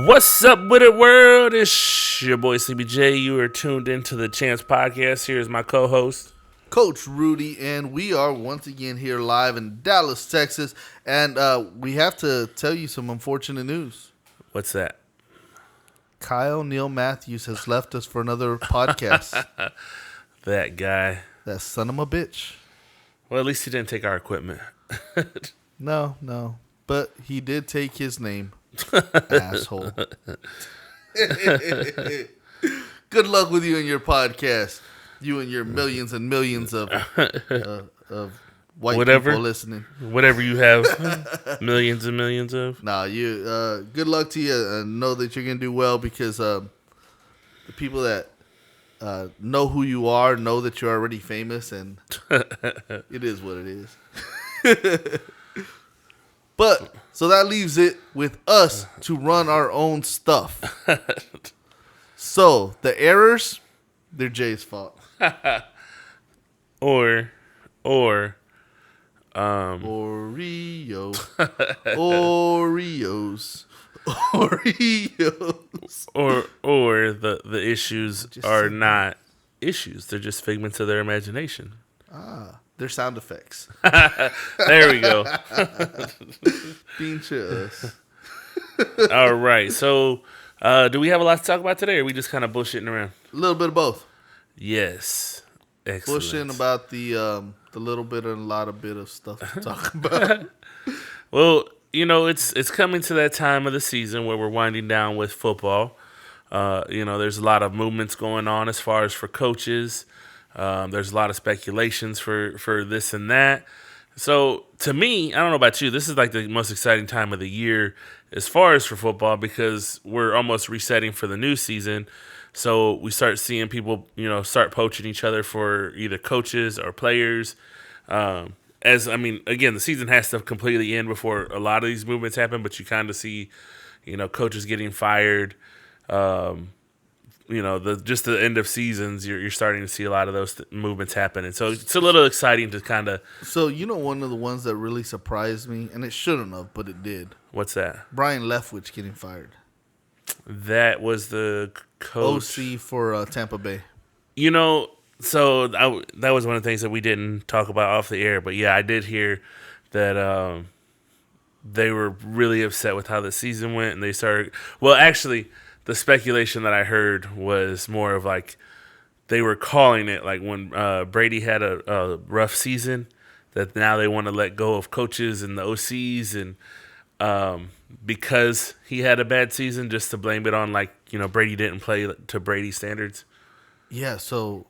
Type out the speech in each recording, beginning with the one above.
What's up with it, world? It's your boy CBJ. You are tuned into the Chance Podcast. Here's my co-host, Coach Rudy, and we are once again here live in Dallas, Texas. And we have to tell you some unfortunate news. What's that? Kyle Neal Matthews has left us for another podcast. That guy. That son of a bitch. Well, at least he didn't take our equipment. No. But he did take his name. Asshole. Good luck with you and your podcast. You and your millions and millions of white people listening. Whatever you have millions and millions of. Nah, you. Good luck to you. Know that you're gonna do well because the people that know who you are know that you're already famous, and it is what it is. But so that leaves it with us to run our own stuff. So the errors, they're Jay's fault. Or Oreos. or the issues are not issues. They're just figments of their imagination. They're sound effects. There we go. Being to us. All right. So, do we have a lot to talk about today, or are we just kind of bullshitting around? A little bit of both. Yes. Excellent. Bullshitting about the little bit and a lot of bit of stuff to talk about. Well, you know, it's coming to that time of the season where we're winding down with football. There's a lot of movements going on as far as for coaches. There's a lot of speculations for this and that. So to me, I don't know about you, this is like the most exciting time of the year as far as for football because we're almost resetting for the new season. So we start seeing people, start poaching each other for either coaches or players. Again, the season has to completely end before a lot of these movements happen, but you kind of see, coaches getting fired. Just the end of seasons, you're starting to see a lot of those movements happen. And so it's a little exciting to kind of... So, one of the ones that really surprised me, and it shouldn't have, but it did. What's that? Brian Leftwich getting fired. That was the coach. OC for Tampa Bay. So that was one of the things that we didn't talk about off the air. But, yeah, I did hear that they were really upset with how the season went. And they started... Well, actually... The speculation that I heard was more of like they were calling it like when Brady had a rough season that now they want to let go of coaches and the OCs and because he had a bad season just to blame it on Brady didn't play to Brady standards. Yeah, so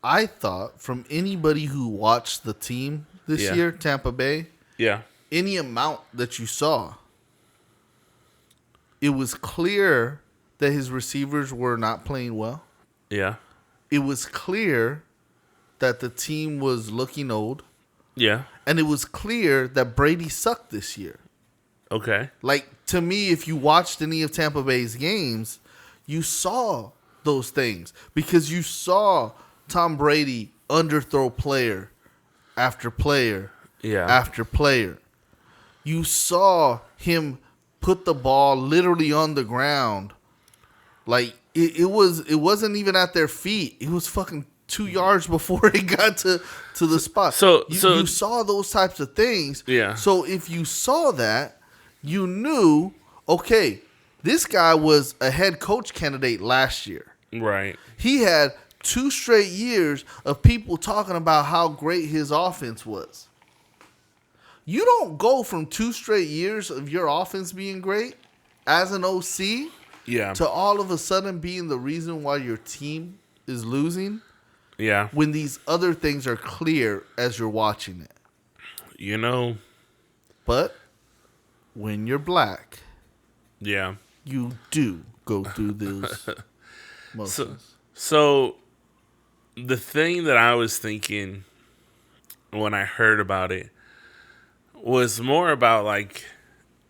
I thought from anybody who watched the team this year, Tampa Bay, any amount that you saw, it was clear that his receivers were not playing well. Yeah. It was clear that the team was looking old. Yeah. And it was clear that Brady sucked this year. Okay. To me, if you watched any of Tampa Bay's games, you saw those things. Because you saw Tom Brady underthrow player after player after player. You saw him put the ball literally on the ground. It wasn't even at their feet. It was fucking 2 yards before it got to the spot. So you saw those types of things. Yeah. So if you saw that, you knew, okay, this guy was a head coach candidate last year. Right. He had 2 straight years of people talking about how great his offense was. You don't go from 2 straight years of your offense being great as an OC to all of a sudden being the reason why your team is losing when these other things are clear as you're watching it. But when you're black, you do go through those motions. So the thing that I was thinking when I heard about it was more about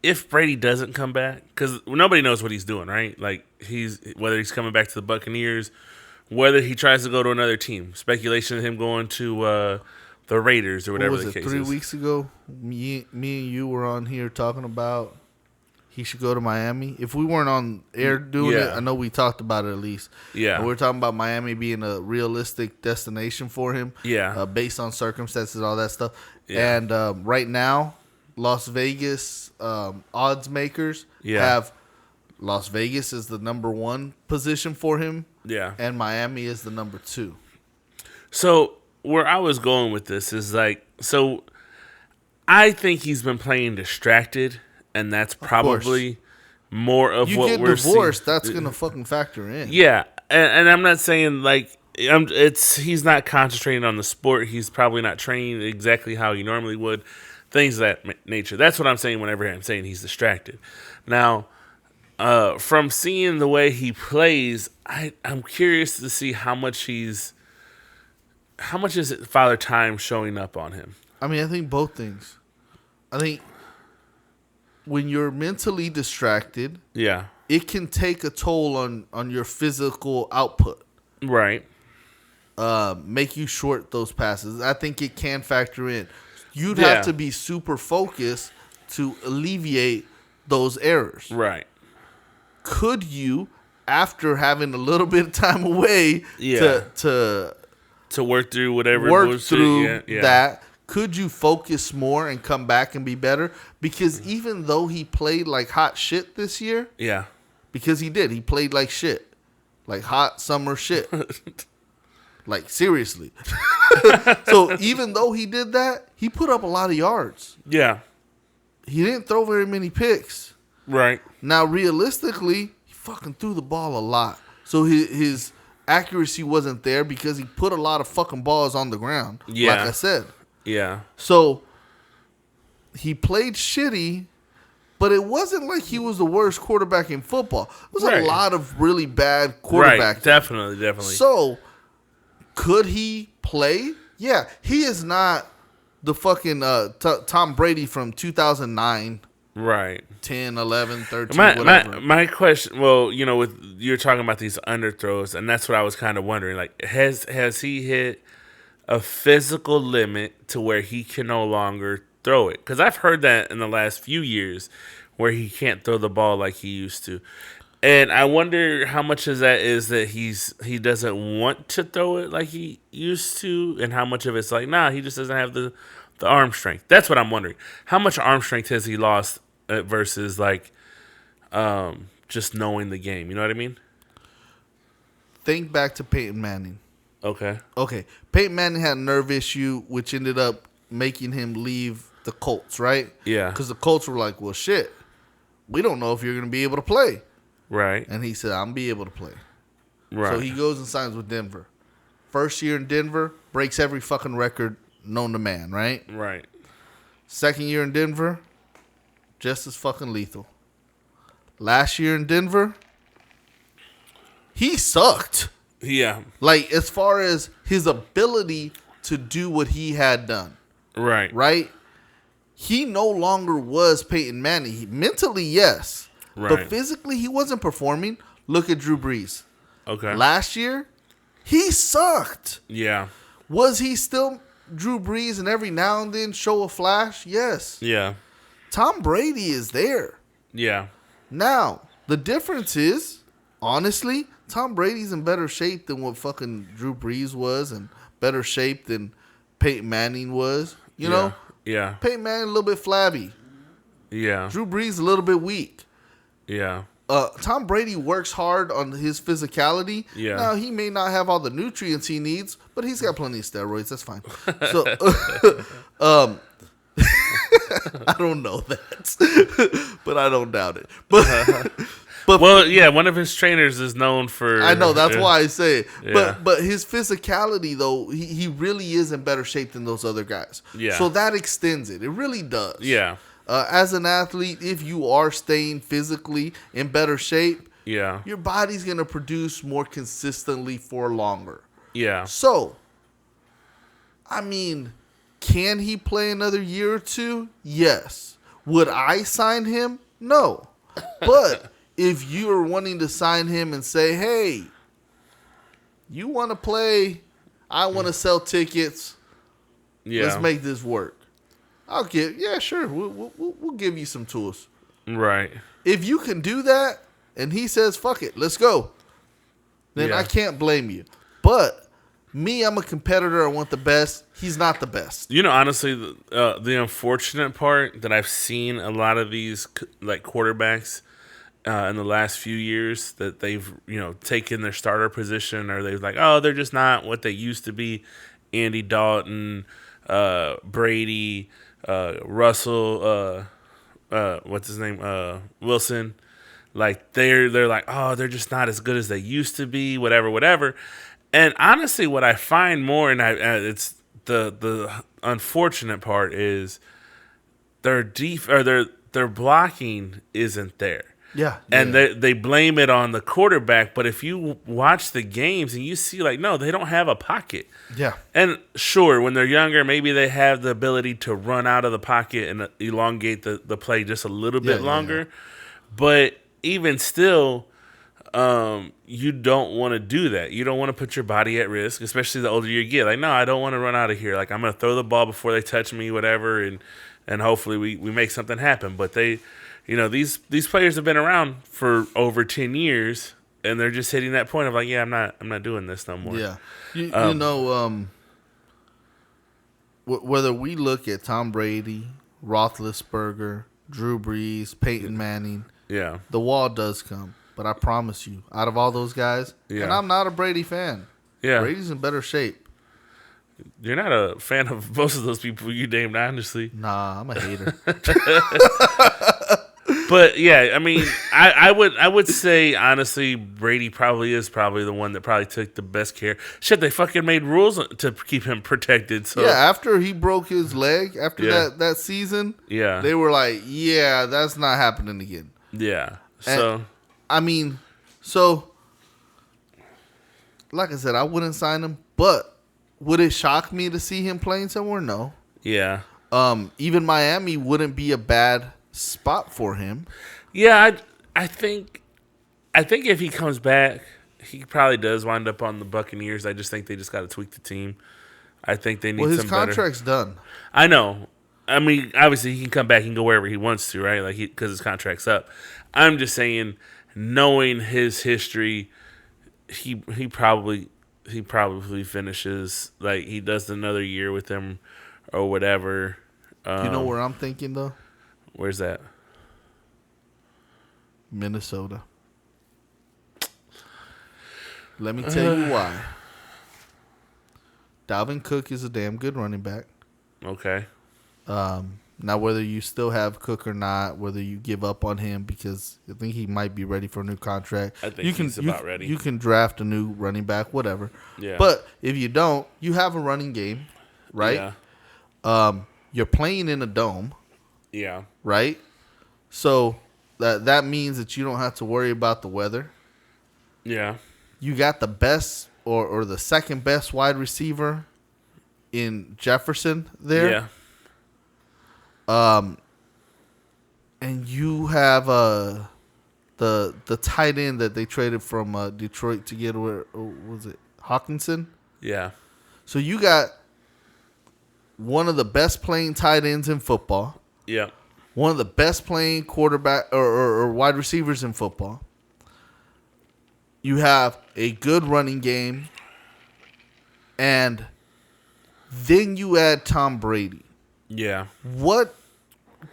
if Brady doesn't come back, because nobody knows what he's doing, right? Whether he's coming back to the Buccaneers, whether he tries to go to another team. Speculation of him going to the Raiders or whatever the case is. 3 weeks ago, me and you were on here talking about he should go to Miami. If we weren't on air doing it, I know we talked about it at least. Yeah. And we're talking about Miami being a realistic destination for him. Yeah. Based on circumstances, all that stuff. Yeah. And right now, Las Vegas odds makers have Las Vegas is the number 1 position for him. Yeah. And Miami is the number 2. So where I was going with this is I think he's been playing distracted, and that's probably more of what we're seeing. You get divorced, that's gonna fucking factor in. Yeah, and I'm not saying he's not concentrating on the sport. He's probably not training exactly how he normally would. Things of that nature. That's what I'm saying whenever I'm saying he's distracted. Now, from seeing the way he plays, I'm curious to see how much is Father Time showing up on him. I mean, I think both things. I think when you're mentally distracted, it can take a toll on your physical output. Right. Make you short those passes. I think it can factor in. You'd have to be super focused to alleviate those errors. Right. Could you, after having a little bit of time away to work through whatever that, could you focus more and come back and be better? Because even though he played like hot shit this year, because he played like shit, like hot summer shit. Like, seriously. So, even though he did that, he put up a lot of yards. Yeah. He didn't throw very many picks. Right. Now, realistically, he fucking threw the ball a lot. So, his accuracy wasn't there because he put a lot of fucking balls on the ground. Yeah. Like I said. Yeah. So, he played shitty, but it wasn't like he was the worst quarterback in football. It was a lot of really bad quarterbacks. Right. Definitely. So, could he play? Yeah, he is not the fucking Tom Brady from 2009. Right. 10, 11, 13, whatever. My question, you're talking about these underthrows, and that's what I was kind of wondering. Like, has he hit a physical limit to where he can no longer throw it? Because I've heard that in the last few years where he can't throw the ball like he used to. And I wonder how much of that is that he doesn't want to throw it like he used to, and how much of it's like, he just doesn't have the arm strength. That's what I'm wondering. How much arm strength has he lost versus just knowing the game? You know what I mean? Think back to Peyton Manning. Okay. Peyton Manning had a nerve issue, which ended up making him leave the Colts, right? Yeah. Because the Colts were like, well, shit, we don't know if you're going to be able to play. Right. And he said, I'm be able to play. Right. So he goes and signs with Denver. First year in Denver, breaks every fucking record known to man, right? Right. Second year in Denver, just as fucking lethal. Last year in Denver, he sucked. Yeah. Like, as far as his ability to do what he had done. Right. Right? He no longer was Peyton Manning. Mentally, yes. Right. But physically, he wasn't performing. Look at Drew Brees. Okay. Last year, he sucked. Yeah. Was he still Drew Brees and every now and then show a flash? Yes. Yeah. Tom Brady is there. Yeah. Now, the difference is, honestly, Tom Brady's in better shape than what fucking Drew Brees was, and better shape than Peyton Manning was. You know? Yeah. Peyton Manning a little bit flabby. Yeah. Drew Brees a little bit weak. Yeah. Tom Brady works hard on his physicality. Yeah. Now, he may not have all the nutrients he needs, but he's got plenty of steroids. That's fine. So, I don't know that, but I don't doubt it. But one of his trainers is known for. I know, that's why I say it. Yeah. But his physicality, though, he really is in better shape than those other guys. Yeah. So that extends it. It really does. Yeah. As an athlete, if you are staying physically in better shape, yeah, your body's going to produce more consistently for longer. Yeah. So, I mean, can he play another year or two? Yes. Would I sign him? No. But if you're wanting to sign him and say, hey, you want to play, I want to sell tickets, let's make this work. Sure. We'll give you some tools. Right. If you can do that and he says, fuck it, let's go, then Yeah. I can't blame you. But me, I'm a competitor. I want the best. He's not the best. You know, honestly, the unfortunate part that I've seen a lot of these like quarterbacks in the last few years that they've taken their starter position, or they've like, oh, they're just not what they used to be. Andy Dalton, Brady, Russell, what's his name, Wilson. Like they're like, oh, they're just not as good as they used to be. Whatever. And honestly, what I find more, and it's the unfortunate part is their blocking isn't there. Yeah. And they blame it on the quarterback, but if you watch the games and you see, like, no, they don't have a pocket. Yeah. And sure, when they're younger, maybe they have the ability to run out of the pocket and elongate the play just a little bit longer. But even still, you don't want to do that. You don't want to put your body at risk, especially the older you get. Like, no, I don't want to run out of here. Like, I'm going to throw the ball before they touch me, whatever, and hopefully we make something happen. But these players have been around for over 10 years, and they're just hitting that point of like, yeah, I'm not doing this no more. Yeah. Whether we look at Tom Brady, Roethlisberger, Drew Brees, Peyton Manning, Yeah. the wall does come. But I promise you, out of all those guys, and I'm not a Brady fan. Yeah. Brady's in better shape. You're not a fan of most of those people you named, honestly. Nah, I'm a hater. But yeah, I mean, I would say honestly, Brady probably is the one that probably took the best care. Shit, they fucking made rules to keep him protected. So yeah, after he broke his leg after that season, yeah, they were like, yeah, that's not happening again. Yeah. And, I mean, so like I said, I wouldn't sign him, but would it shock me to see him playing somewhere? No. Yeah. Even Miami wouldn't be a bad spot for him. Yeah, I think if he comes back, he probably does wind up on the Buccaneers. I just think they just got to tweak the team. I think they need his some better. contract's done. I know. I mean, obviously he can come back and go wherever he wants to, right? Like because his contract's up. I'm just saying, knowing his history, he probably finishes, like he does another year with them or whatever. You know where I'm thinking though? Where's that? Minnesota. Let me tell you why. Dalvin Cook is a damn good running back. Okay. Now, whether you still have Cook or not, whether you give up on him because I think he might be ready for a new contract. I think he's about ready. You can draft a new running back, whatever. Yeah. But if you don't, you have a running game, right? Yeah. You're playing in a dome. Yeah. Right? So that means that you don't have to worry about the weather. Yeah. You got the best or the second best wide receiver in Jefferson there. Yeah. And you have the tight end that they traded from Detroit to get where was it? Hawkinson? Yeah. So you got one of the best playing tight ends in football. Yeah. One of the best playing quarterback or wide receivers in football. You have a good running game. And then you add Tom Brady. Yeah. What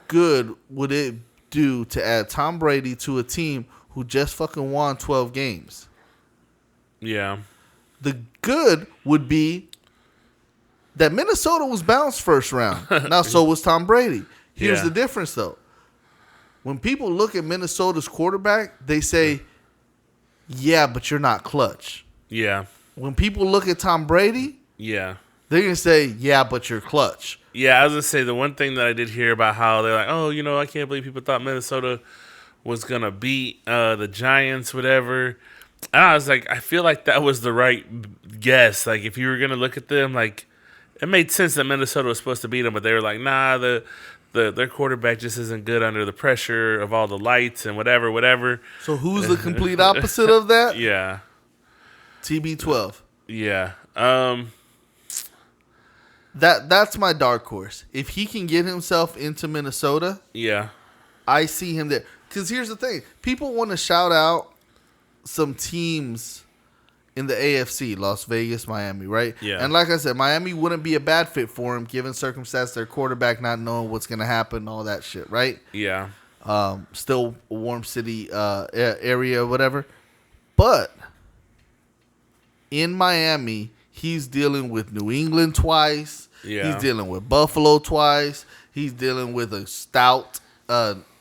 good would it do to add Tom Brady to a team who just fucking won 12 games? Yeah. The good would be that Minnesota was bounced first round. Now, so was Tom Brady. Here's the difference, though. When people look at Minnesota's quarterback, they say, yeah, but you're not clutch. Yeah. When people look at Tom Brady, Yeah. they're going to say, yeah, but you're clutch. Yeah, I was going to say the one thing that I did hear about how they're like, oh, I can't believe people thought Minnesota was going to beat the Giants, whatever. And I was like, I feel like that was the right guess. Like, if you were going to look at them, like, it made sense that Minnesota was supposed to beat them, but they were like, nah, their quarterback just isn't good under the pressure of all the lights and whatever. So who's the complete opposite of that? Yeah. TB12. Yeah. That's my dark horse. If he can get himself into Minnesota, Yeah. I see him there. Because here's the thing. People want to shout out some teams in the AFC, Las Vegas, Miami, right? Yeah. And like I said, Miami wouldn't be a bad fit for him given circumstance, their quarterback not knowing what's going to happen, all that shit, right? Yeah. Still a warm city area, whatever. But in Miami, he's dealing with New England twice. Yeah. He's dealing with Buffalo twice. He's dealing with a stout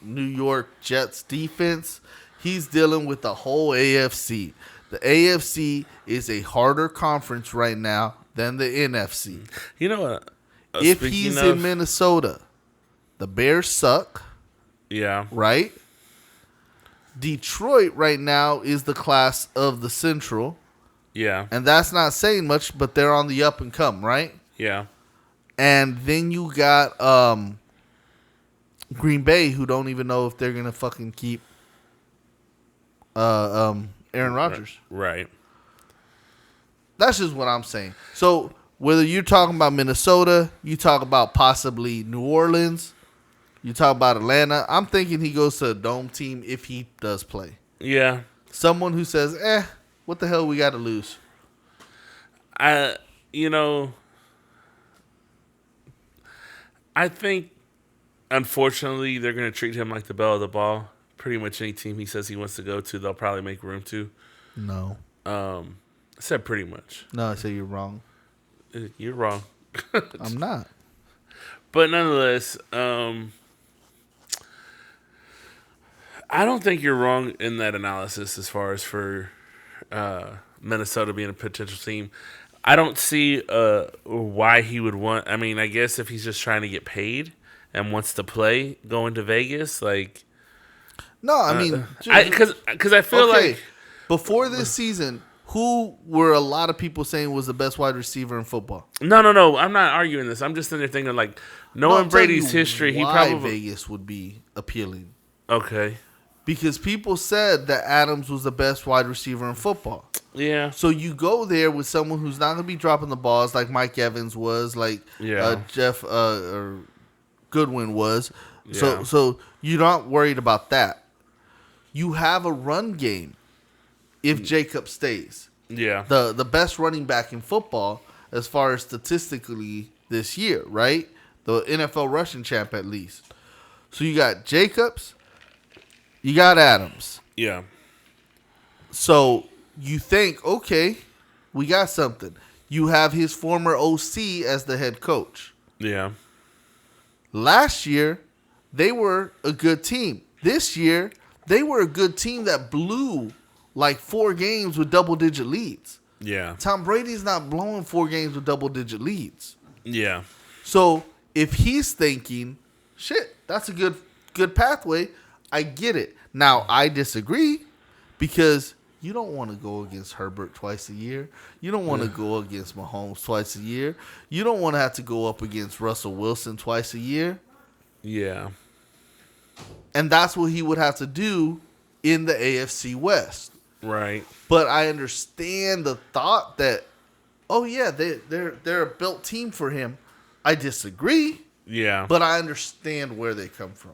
New York Jets defense. He's dealing with the whole AFC. The AFC is a harder conference right now than the NFC. You know what? If he's in Minnesota, the Bears suck. Yeah. Right? Detroit right now is the class of the Central. Yeah. And that's not saying much, but they're on the up and come, right? Yeah. And then you got Green Bay, who don't even know if they're going to fucking keep Aaron Rodgers. Right. That's just what I'm saying. So whether you're talking about Minnesota, you talk about possibly New Orleans, you talk about Atlanta, I'm thinking he goes to a dome team if he does play. Yeah. Someone who says, what the hell we got to lose? I think, unfortunately, they're going to treat him like the belle of the ball. Pretty much any team he says he wants to go to, they'll probably make room to. No. I said pretty much. No, I say you're wrong. You're wrong. I'm not. But nonetheless, I don't think you're wrong in that analysis as far as for Minnesota being a potential team. I don't see why he would want. I mean, I guess if he's just trying to get paid and wants to play going to Vegas, like. No, I mean, because I feel like before this season, who were a lot of people saying was the best wide receiver in football? No. I'm not arguing this. I'm just in there thinking like knowing Brady's history, he probably Vegas would be appealing. Okay. Because people said that Adams was the best wide receiver in football. Yeah. So you go there with someone who's not going to be dropping the balls like Mike Evans was, like Jeff or Goodwin was. Yeah. So you're not worried about that. You have a run game if Jacob stays. Yeah. The best running back in football as far as statistically this year, right? The NFL rushing champ at least. So you got Jacobs, you got Adams. Yeah. So you think, okay, we got something. You have his former OC as the head coach. Yeah. Last year, they were a good team. This year, they were a good team that blew like 4 games with double-digit leads. Yeah. Tom Brady's not blowing 4 games with double-digit leads. Yeah. So if he's thinking, shit, that's a good pathway, I get it. Now, I disagree because you don't want to go against Herbert twice a year. You don't want to go against Mahomes twice a year. You don't want to have to go up against Russell Wilson twice a year. Yeah. And that's what he would have to do in the AFC West. Right. But I understand the thought that, oh yeah, they're a built team for him. I disagree. Yeah. But I understand where they come from.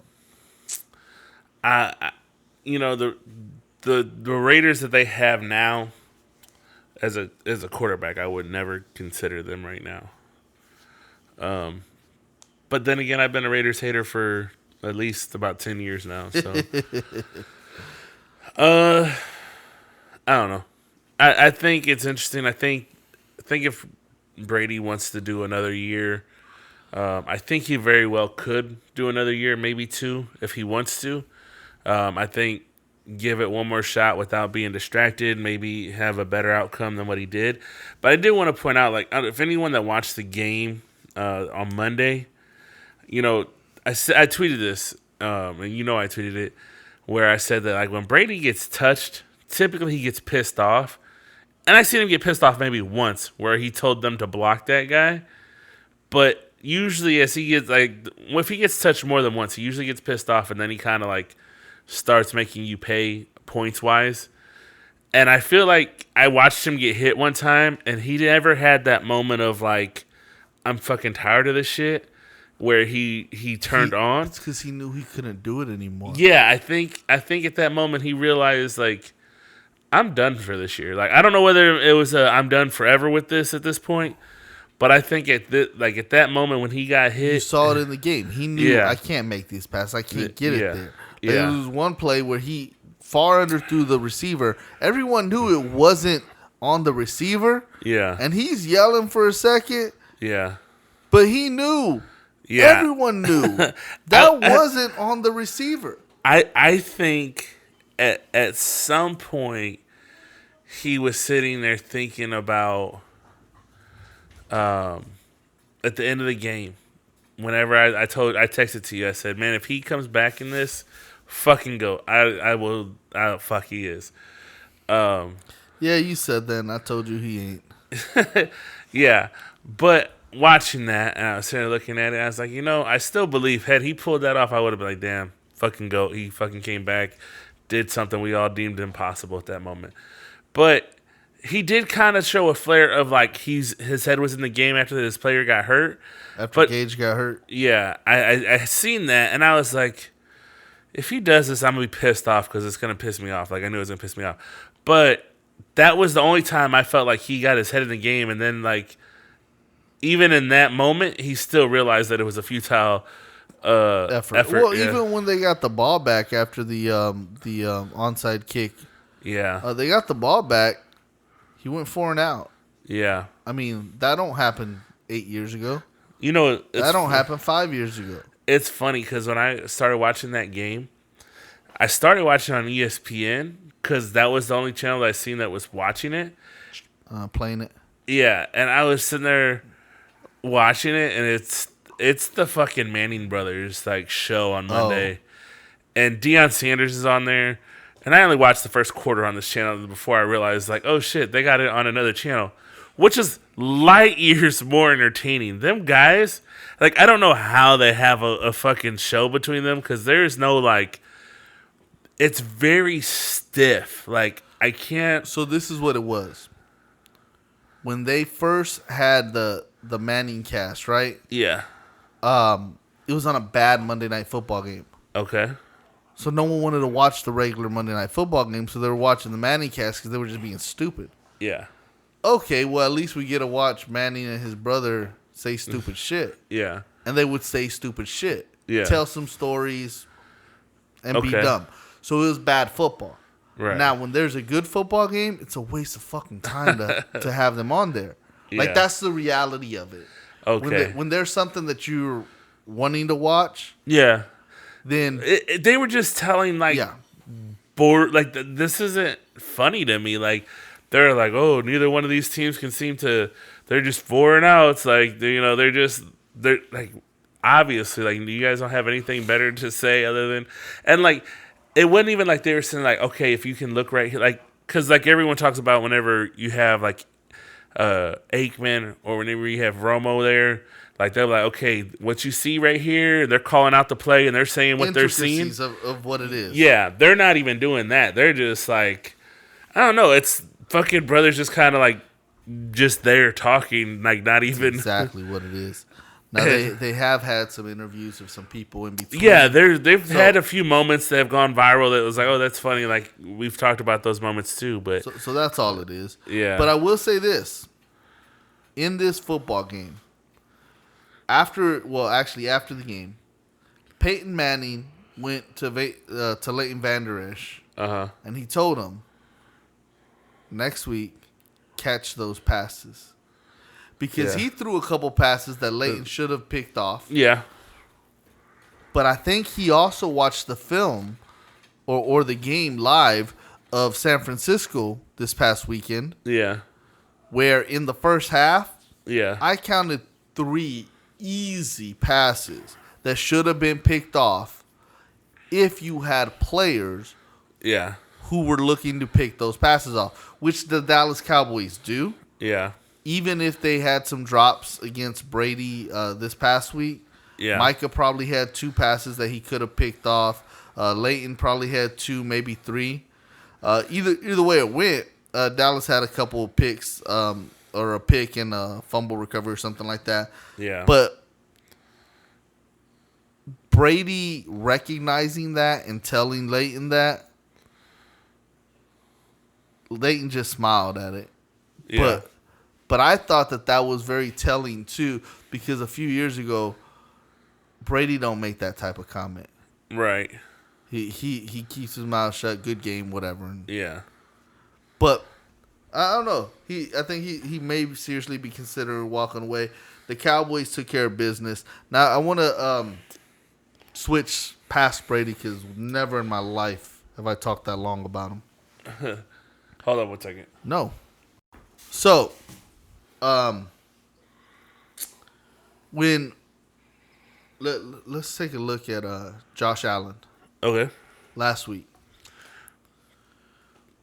The Raiders that they have now as a quarterback, I would never consider them right now. But then again, I've been a Raiders hater for at least about 10 years now. So, I don't know. I think it's interesting. I think if Brady wants to do another year, I think he very well could do another year, maybe 2, if he wants to. I think give it one more shot without being distracted, maybe have a better outcome than what he did. But I did want to point out, like, if anyone that watched the game on Monday, I tweeted this, and I tweeted it, where I said that, like, when Brady gets touched, typically he gets pissed off. And I seen him get pissed off maybe once, where he told them to block that guy. But usually, as he gets, like, if he gets touched more than once, he usually gets pissed off, and then he kind of, like, starts making you pay points-wise. And I feel like I watched him get hit one time, and he never had that moment of, like, I'm fucking tired of this shit. where he turned on. It's because he knew he couldn't do it anymore. Yeah, I think at that moment he realized like I'm done for this year. Like I don't know whether it was a I'm done forever with this at this point, but I think at that moment when he got hit, You saw it in the game. He knew I can't make these passes. I can't get it there. Like, Yeah. there was one play where he far under threw the receiver. Everyone knew it wasn't on the receiver. Yeah. And he's yelling for a second. Yeah. But he knew. Yeah. Everyone knew. That wasn't on the receiver. I think at some point he was sitting there thinking about at the end of the game, whenever I texted to you, I said, man, if he comes back in this, fucking go. I will fuck he is. Yeah, you said that and I told you he ain't. Yeah. But watching that and I was sitting there looking at it, I was like, I still believe had he pulled that off, I would have been like, damn, fucking go. He fucking came back, did something we all deemed impossible at that moment. But he did kind of show a flare of like his head was in the game after this player got hurt. After Gage got hurt? Yeah, I seen that and I was like, if he does this, I'm going to be pissed off because it's going to piss me off. Like I knew it was going to piss me off. But that was the only time I felt like he got his head in the game and then like even in that moment, he still realized that it was a futile effort. Well, even when they got the ball back after the onside kick, they got the ball back. He went 4 and out. Yeah, I mean that don't happen 8 years ago. That don't happen 5 years ago. It's funny because when I started watching that game, I started watching on ESPN because that was the only channel that I seen that was watching it, playing it. Yeah, and I was sitting there watching it, and it's the fucking Manning brothers like show on Monday, and Deion Sanders is on there, and I only watched the first quarter on this channel before I realized like, oh shit, they got it on another channel, which is light years more entertaining. Them guys, like I don't know how they have a fucking show between them because there's no like, it's very stiff. Like I can't. So this is what it was. When they first had the Manning cast, right? Yeah. It was on a bad Monday Night Football game. Okay. So no one wanted to watch the regular Monday Night Football game, so they were watching the Manning cast because they were just being stupid. Yeah. Okay, well at least we get to watch Manning and his brother say stupid shit. Yeah. And they would say stupid shit. Yeah. Tell some stories and be dumb. So it was bad football. Right. Now, when there's a good football game, it's a waste of fucking time to have them on there. Like, that's the reality of it. Okay. When there's something that you're wanting to watch, then... they were just telling, like, bored, like, this isn't funny to me. Like, they're like, oh, neither one of these teams can seem to... They're just 4 and out. It's like, they're, like, obviously, like, you guys don't have anything better to say other than... And, like... It wasn't even like they were saying, like, okay, if you can look right here, like, because, like, everyone talks about whenever you have, like, Aikman or whenever you have Romo there, like, they're like, okay, what you see right here, they're calling out the play and they're saying what they're seeing. Of what it is. Yeah, they're not even doing that. They're just, like, I don't know, it's fucking brothers just kind of, like, just there talking, like, not even. That's exactly what it is. Now, they have had some interviews of some people in between. Yeah, they've had a few moments that have gone viral that was like, oh, that's funny. Like, we've talked about those moments too. But So that's all it is. Yeah. But I will say this. In this football game, after the game, Peyton Manning went to Leighton Vander Esch, and he told him, next week, catch those passes. Because he threw a couple passes that Leighton should have picked off. Yeah. But I think he also watched the film or the game live of San Francisco this past weekend. Yeah. Where in the first half, yeah, I counted 3 easy passes that should have been picked off if you had players who were looking to pick those passes off, which the Dallas Cowboys do. Yeah. Even if they had some drops against Brady this past week, Micah probably had 2 passes that he could have picked off. Leighton probably had 2, maybe 3. Either way it went, Dallas had a couple of picks or a pick and a fumble recovery or something like that. Yeah. But Brady recognizing that and telling Leighton that, Leighton just smiled at it. Yeah. But I thought that was very telling too, because a few years ago, Brady don't make that type of comment. Right. He keeps his mouth shut. Good game, whatever. Yeah. But I don't know. I think he may seriously be considering walking away. The Cowboys took care of business. Now I want to switch past Brady because never in my life have I talked that long about him. Hold on 1 second. No. So, let's take a look at Josh Allen Okay. last week.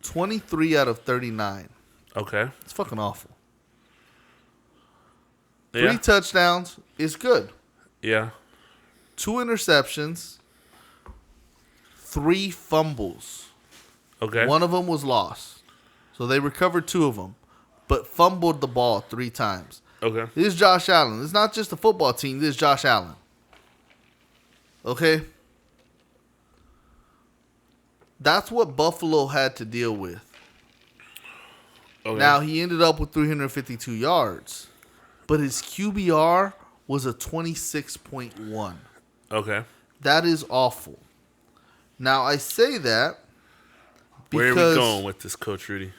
23 out of 39. Okay. It's fucking awful. Yeah. 3 touchdowns is good. Yeah. 2 interceptions. 3 fumbles. Okay. One of them was lost. So they recovered 2 of them, but fumbled the ball 3 times. Okay. This is Josh Allen. It's not just a football team. This is Josh Allen. Okay? That's what Buffalo had to deal with. Okay. Now, he ended up with 352 yards, but his QBR was a 26.1. Okay. That is awful. Now, I say that Where are we going with this, Coach Rudy?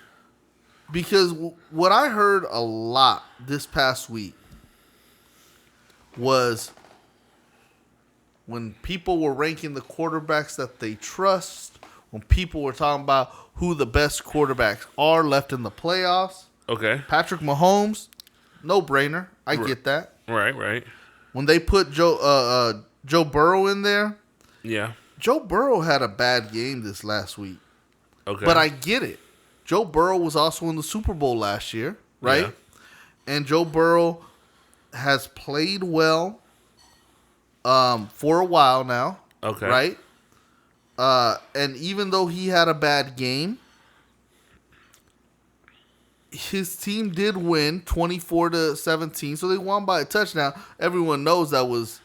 because what I heard a lot this past week was when people were ranking the quarterbacks that they trust, when people were talking about who the best quarterbacks are left in the playoffs. Okay. Patrick Mahomes, no brainer. I get that. Right. When they put Joe Burrow in there, Yeah. Joe Burrow had a bad game this last week. Okay. But I get it. Joe Burrow was also in the Super Bowl last year, right? Yeah. And Joe Burrow has played well for a while now, Okay. right? And even though he had a bad game, his team did win 24-17, so they won by a touchdown. Everyone knows that was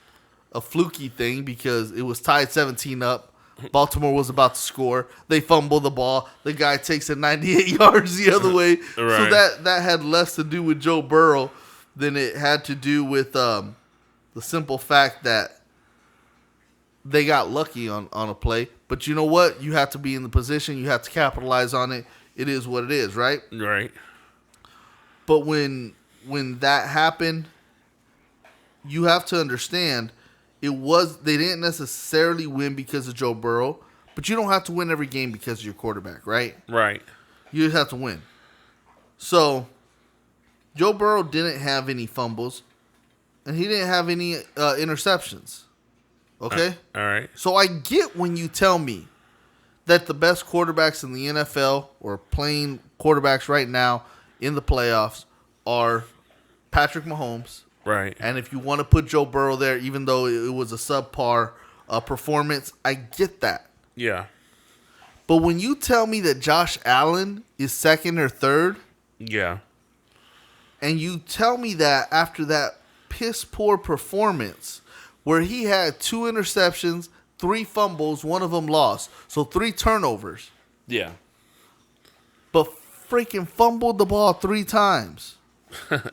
a fluky thing because it was tied 17 up. Baltimore was about to score. They fumble the ball. The guy takes it 98 yards the other way. Right. So that had less to do with Joe Burrow than it had to do with the simple fact that they got lucky on a play. But you know what? You have to be in the position. You have to capitalize on it. It is what it is, right? Right. But when that happened, you have to understand they didn't necessarily win because of Joe Burrow, but you don't have to win every game because of your quarterback, right? Right. You just have to win. So Joe Burrow didn't have any fumbles, and he didn't have any interceptions. Okay? All right. So I get when you tell me that the best quarterbacks in the NFL or playing quarterbacks right now in the playoffs are Patrick Mahomes. Right. And if you want to put Joe Burrow there, even though it was a subpar performance, I get that. Yeah. But when you tell me that Josh Allen is second or third, Yeah. and you tell me that after that piss poor performance where he had 2 interceptions, 3 fumbles, one of them lost, so 3 turnovers, Yeah. but freaking fumbled the ball 3 times.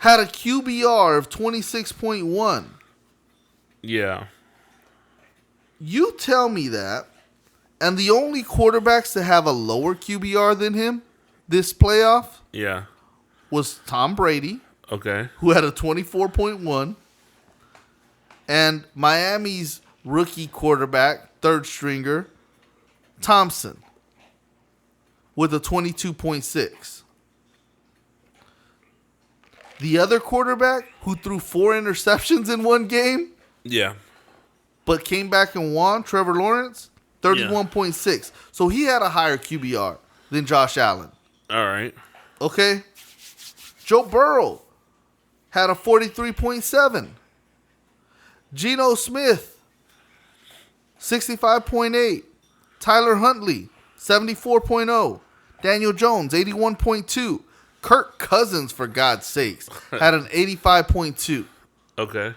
Had a QBR of 26.1. Yeah. You tell me that, and the only quarterbacks to have a lower QBR than him this playoff Yeah. was Tom Brady, Okay. who had a 24.1, and Miami's rookie quarterback, third stringer, Thompson, with a 22.6. The other quarterback who threw 4 interceptions in one game Yeah. but came back and won, Trevor Lawrence, 31.6. So he had a higher QBR than Josh Allen. All right. Okay? Joe Burrow had a 43.7. Geno Smith, 65.8. Tyler Huntley, 74.0. Daniel Jones, 81.2. Kirk Cousins, for God's sakes, had an 85.2. Okay.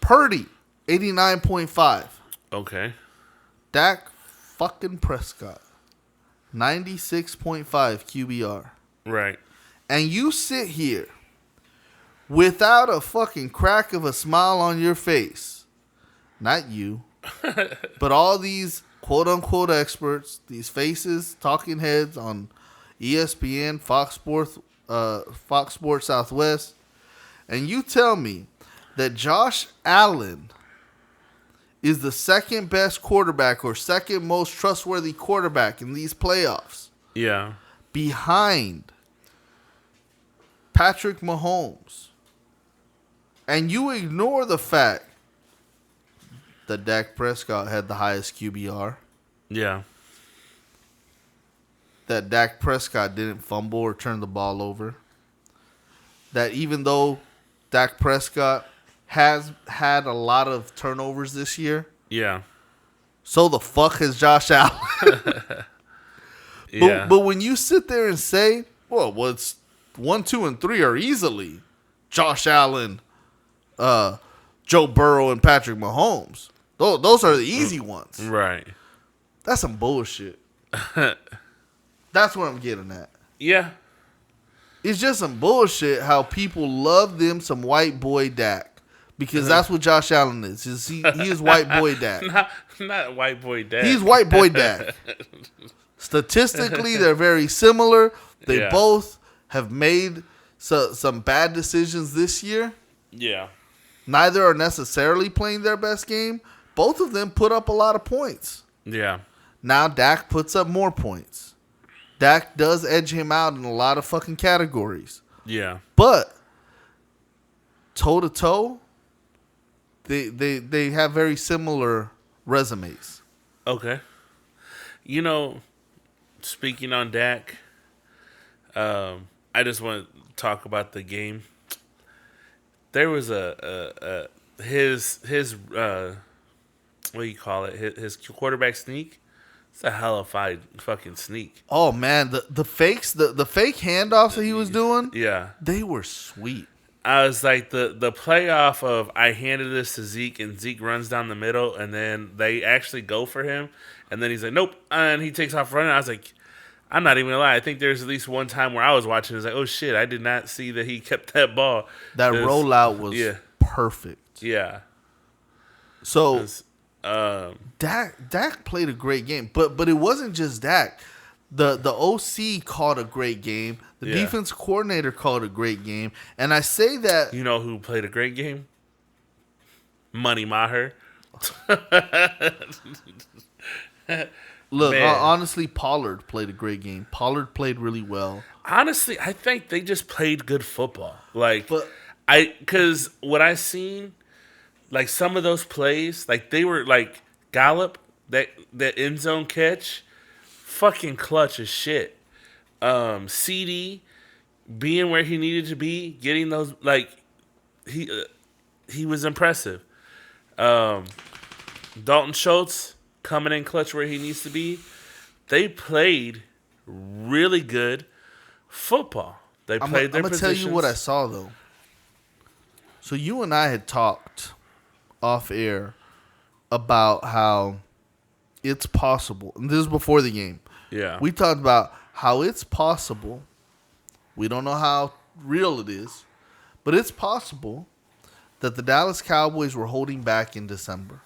Purdy, 89.5. Okay. Dak fucking Prescott, 96.5 QBR. Right. And you sit here without a fucking crack of a smile on your face. Not you, but all these quote unquote experts, these faces, talking heads on ESPN, Fox Sports Southwest, and you tell me that Josh Allen is the second best quarterback or second most trustworthy quarterback in these playoffs Yeah. behind Patrick Mahomes, and you ignore the fact that Dak Prescott had the highest QBR, Yeah. that Dak Prescott didn't fumble or turn the ball over, that even though Dak Prescott has had a lot of turnovers this year, Yeah. so the fuck has Josh Allen. Yeah. But when you sit there and say, well, what's 1, 2, and 3 are easily Josh Allen, Joe Burrow, and Patrick Mahomes. Those are the easy ones. Right. That's some bullshit. That's what I'm getting at. Yeah. It's just some bullshit how people love them some white boy Dak. Because that's what Josh Allen is. He is white boy Dak. Not white boy Dak. He's white boy Dak. Statistically, they're very similar. They both have made some bad decisions this year. Yeah. Neither are necessarily playing their best game. Both of them put up a lot of points. Yeah. Now Dak puts up more points. Dak does edge him out in a lot of fucking categories. Yeah. But toe to toe, they have very similar resumes. Okay. You know, speaking on Dak, I just want to talk about the game. There was his what do you call it? His quarterback sneak. It's a hellified fucking sneak. Oh man, the fakes, the fake handoffs that he was doing, Yeah. they were sweet. I was like the playoff of I handed this to Zeke and Zeke runs down the middle and then they actually go for him and then he's like nope and he takes off running. I was like, I'm not even gonna lie. I think there's at least one time where I was watching. It's like, oh shit, I did not see that he kept that ball. That rollout was perfect. Yeah. So Dak played a great game, but it wasn't just Dak. The OC called a great game. The defense coordinator called a great game, and I say that. You know who played a great game? Money Maher. Look, honestly, Pollard played a great game. Pollard played really well. Honestly, I think they just played good football. Because what I seen, like some of those plays, like they were like Gallup, that end zone catch, fucking clutch as shit. CD being where he needed to be, getting those like he was impressive. Dalton Schultz coming in clutch where he needs to be. They played really good football. They played their positions. I'm gonna tell you what I saw though. So you and I had talked off air about how it's possible, and this is before the game. Yeah. We talked about how it's possible. We don't know how real it is, but it's possible that the Dallas Cowboys were holding back in December.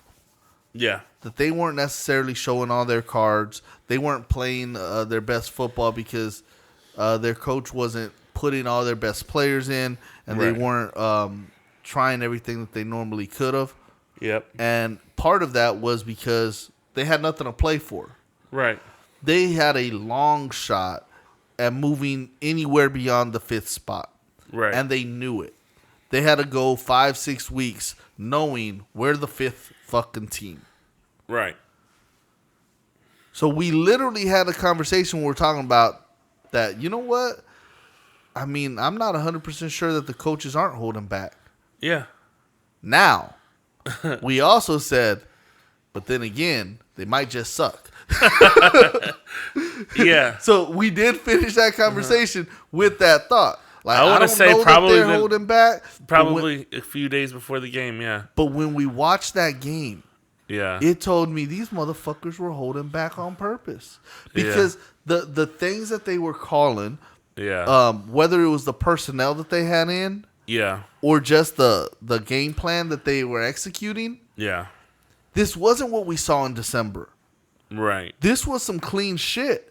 Yeah. That they weren't necessarily showing all their cards. They weren't playing their best football because their coach wasn't putting all their best players in, and they weren't trying everything that they normally could have. Yep. And part of that was because they had nothing to play for. Right. They had a long shot at moving anywhere beyond the 5th spot. Right. And they knew it. They had to go 5-6 weeks knowing we're the 5th fucking team. Right. So we literally had a conversation where we're talking about that. You know what? I mean, I'm not 100% sure that the coaches aren't holding back. Yeah. Now, we also said, but then again, they might just suck. Yeah. So we did finish that conversation with that thought. Like, I want to say probably they're holding back. Probably a few days before the game, yeah. But when we watched that game, Yeah. It told me these motherfuckers were holding back on purpose Yeah. because the things that they were calling, Yeah. whether it was the personnel that they had in Yeah. or just the game plan that they were executing, Yeah. this wasn't what we saw in December. Right. This was some clean shit.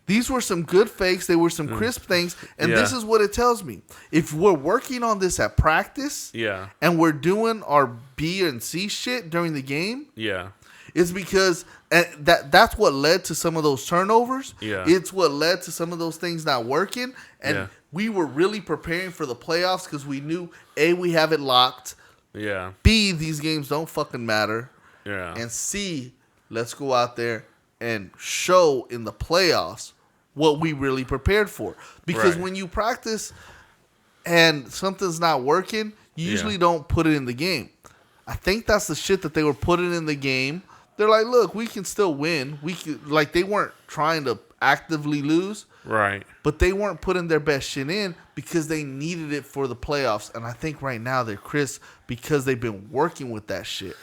These were some good fakes. They were some crisp things. And this Yeah. is what it tells me. If we're working on this at practice Yeah. and we're doing our B and C shit during the game, Yeah. it's because that's what led to some of those turnovers. Yeah. It's what led to some of those things not working. And Yeah. we were really preparing for the playoffs because we knew, A, we have it locked. Yeah. B, these games don't fucking matter. Yeah. And C, let's go out there and show in the playoffs what we really prepared for. Because Right. when you practice and something's not working, you usually Yeah. don't put it in the game. I think that's the shit that they were putting in the game. They're like, look, we can still win. We could, like, they weren't trying to actively lose, Right. but they weren't putting their best shit in because they needed it for the playoffs. And I think right now they're crisp because they've been working with that shit.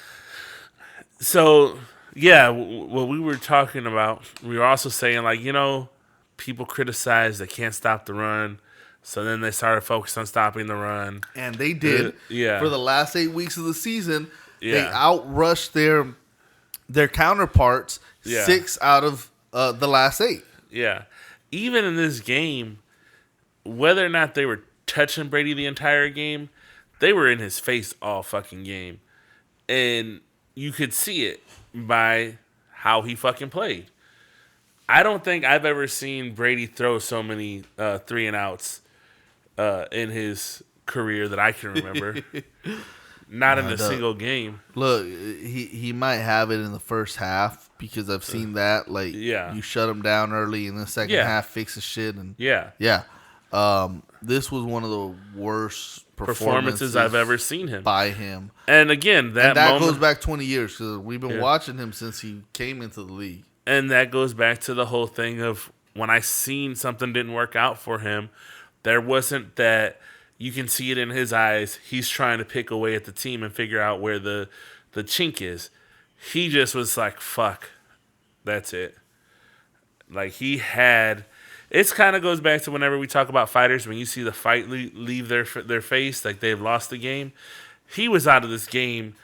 So, yeah, what we were talking about, we were also saying, like, people criticize they can't stop the run. So then they started focused on stopping the run. And they did. Yeah. For the last 8 weeks of the season, they Yeah. outrushed their counterparts Yeah. 6 out of the last 8. Yeah. Even in this game, whether or not they were touching Brady the entire game, they were in his face all fucking game. And you could see it by how he fucking played. I don't think I've ever seen Brady throw so many 3 and outs in his career that I can remember. Not in a single game. Look, he might have it in the first half because I've seen that. Like, Yeah. you shut him down early in the second Yeah. half, fix his shit. And Yeah. yeah. This was one of the worst Performances I've ever seen him. by him. And again, that That moment, goes back 20 years because we've been Yeah. watching him since he came into the league. and that goes back to the whole thing of when I seen something didn't work out for him, there wasn't that you can see it in his eyes. He's trying to pick away at the team and figure out where the chink is. He just was like, fuck, that's it. Like it's kind of goes back to whenever we talk about fighters, when you see the fight leave their face, like they've lost the game. He was out of this game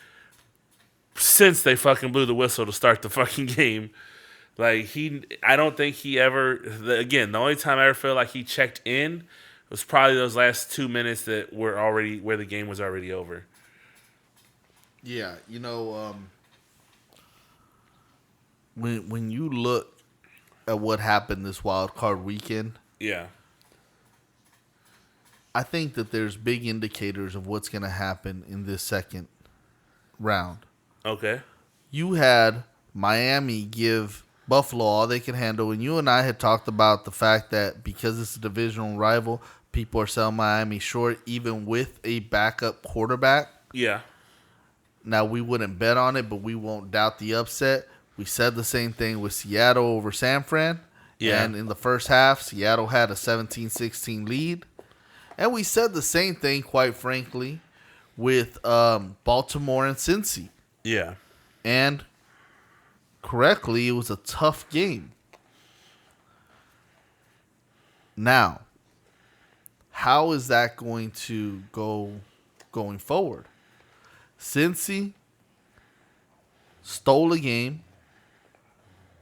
since they fucking blew the whistle to start the fucking game. Like, I don't think he ever, again, the only time I ever felt like he checked in was probably those last 2 minutes that were already, where the game was already over. Yeah, when you look at what happened this wild card weekend, Yeah. I think that there's big indicators of what's going to happen in this second round. Okay. You had Miami give Buffalo all they can handle, and you and I had talked about the fact that because it's a divisional rival, people are selling Miami short, even with a backup quarterback. Yeah. Now, we wouldn't bet on it, but we won't doubt the upset. We said the same thing with Seattle over San Fran. Yeah. And in the first half, Seattle had a 17-16 lead. And we said the same thing, quite frankly, with Baltimore and Cincy. Yeah. And correctly, it was a tough game. Now, how is that going to go going forward? Cincy stole a game.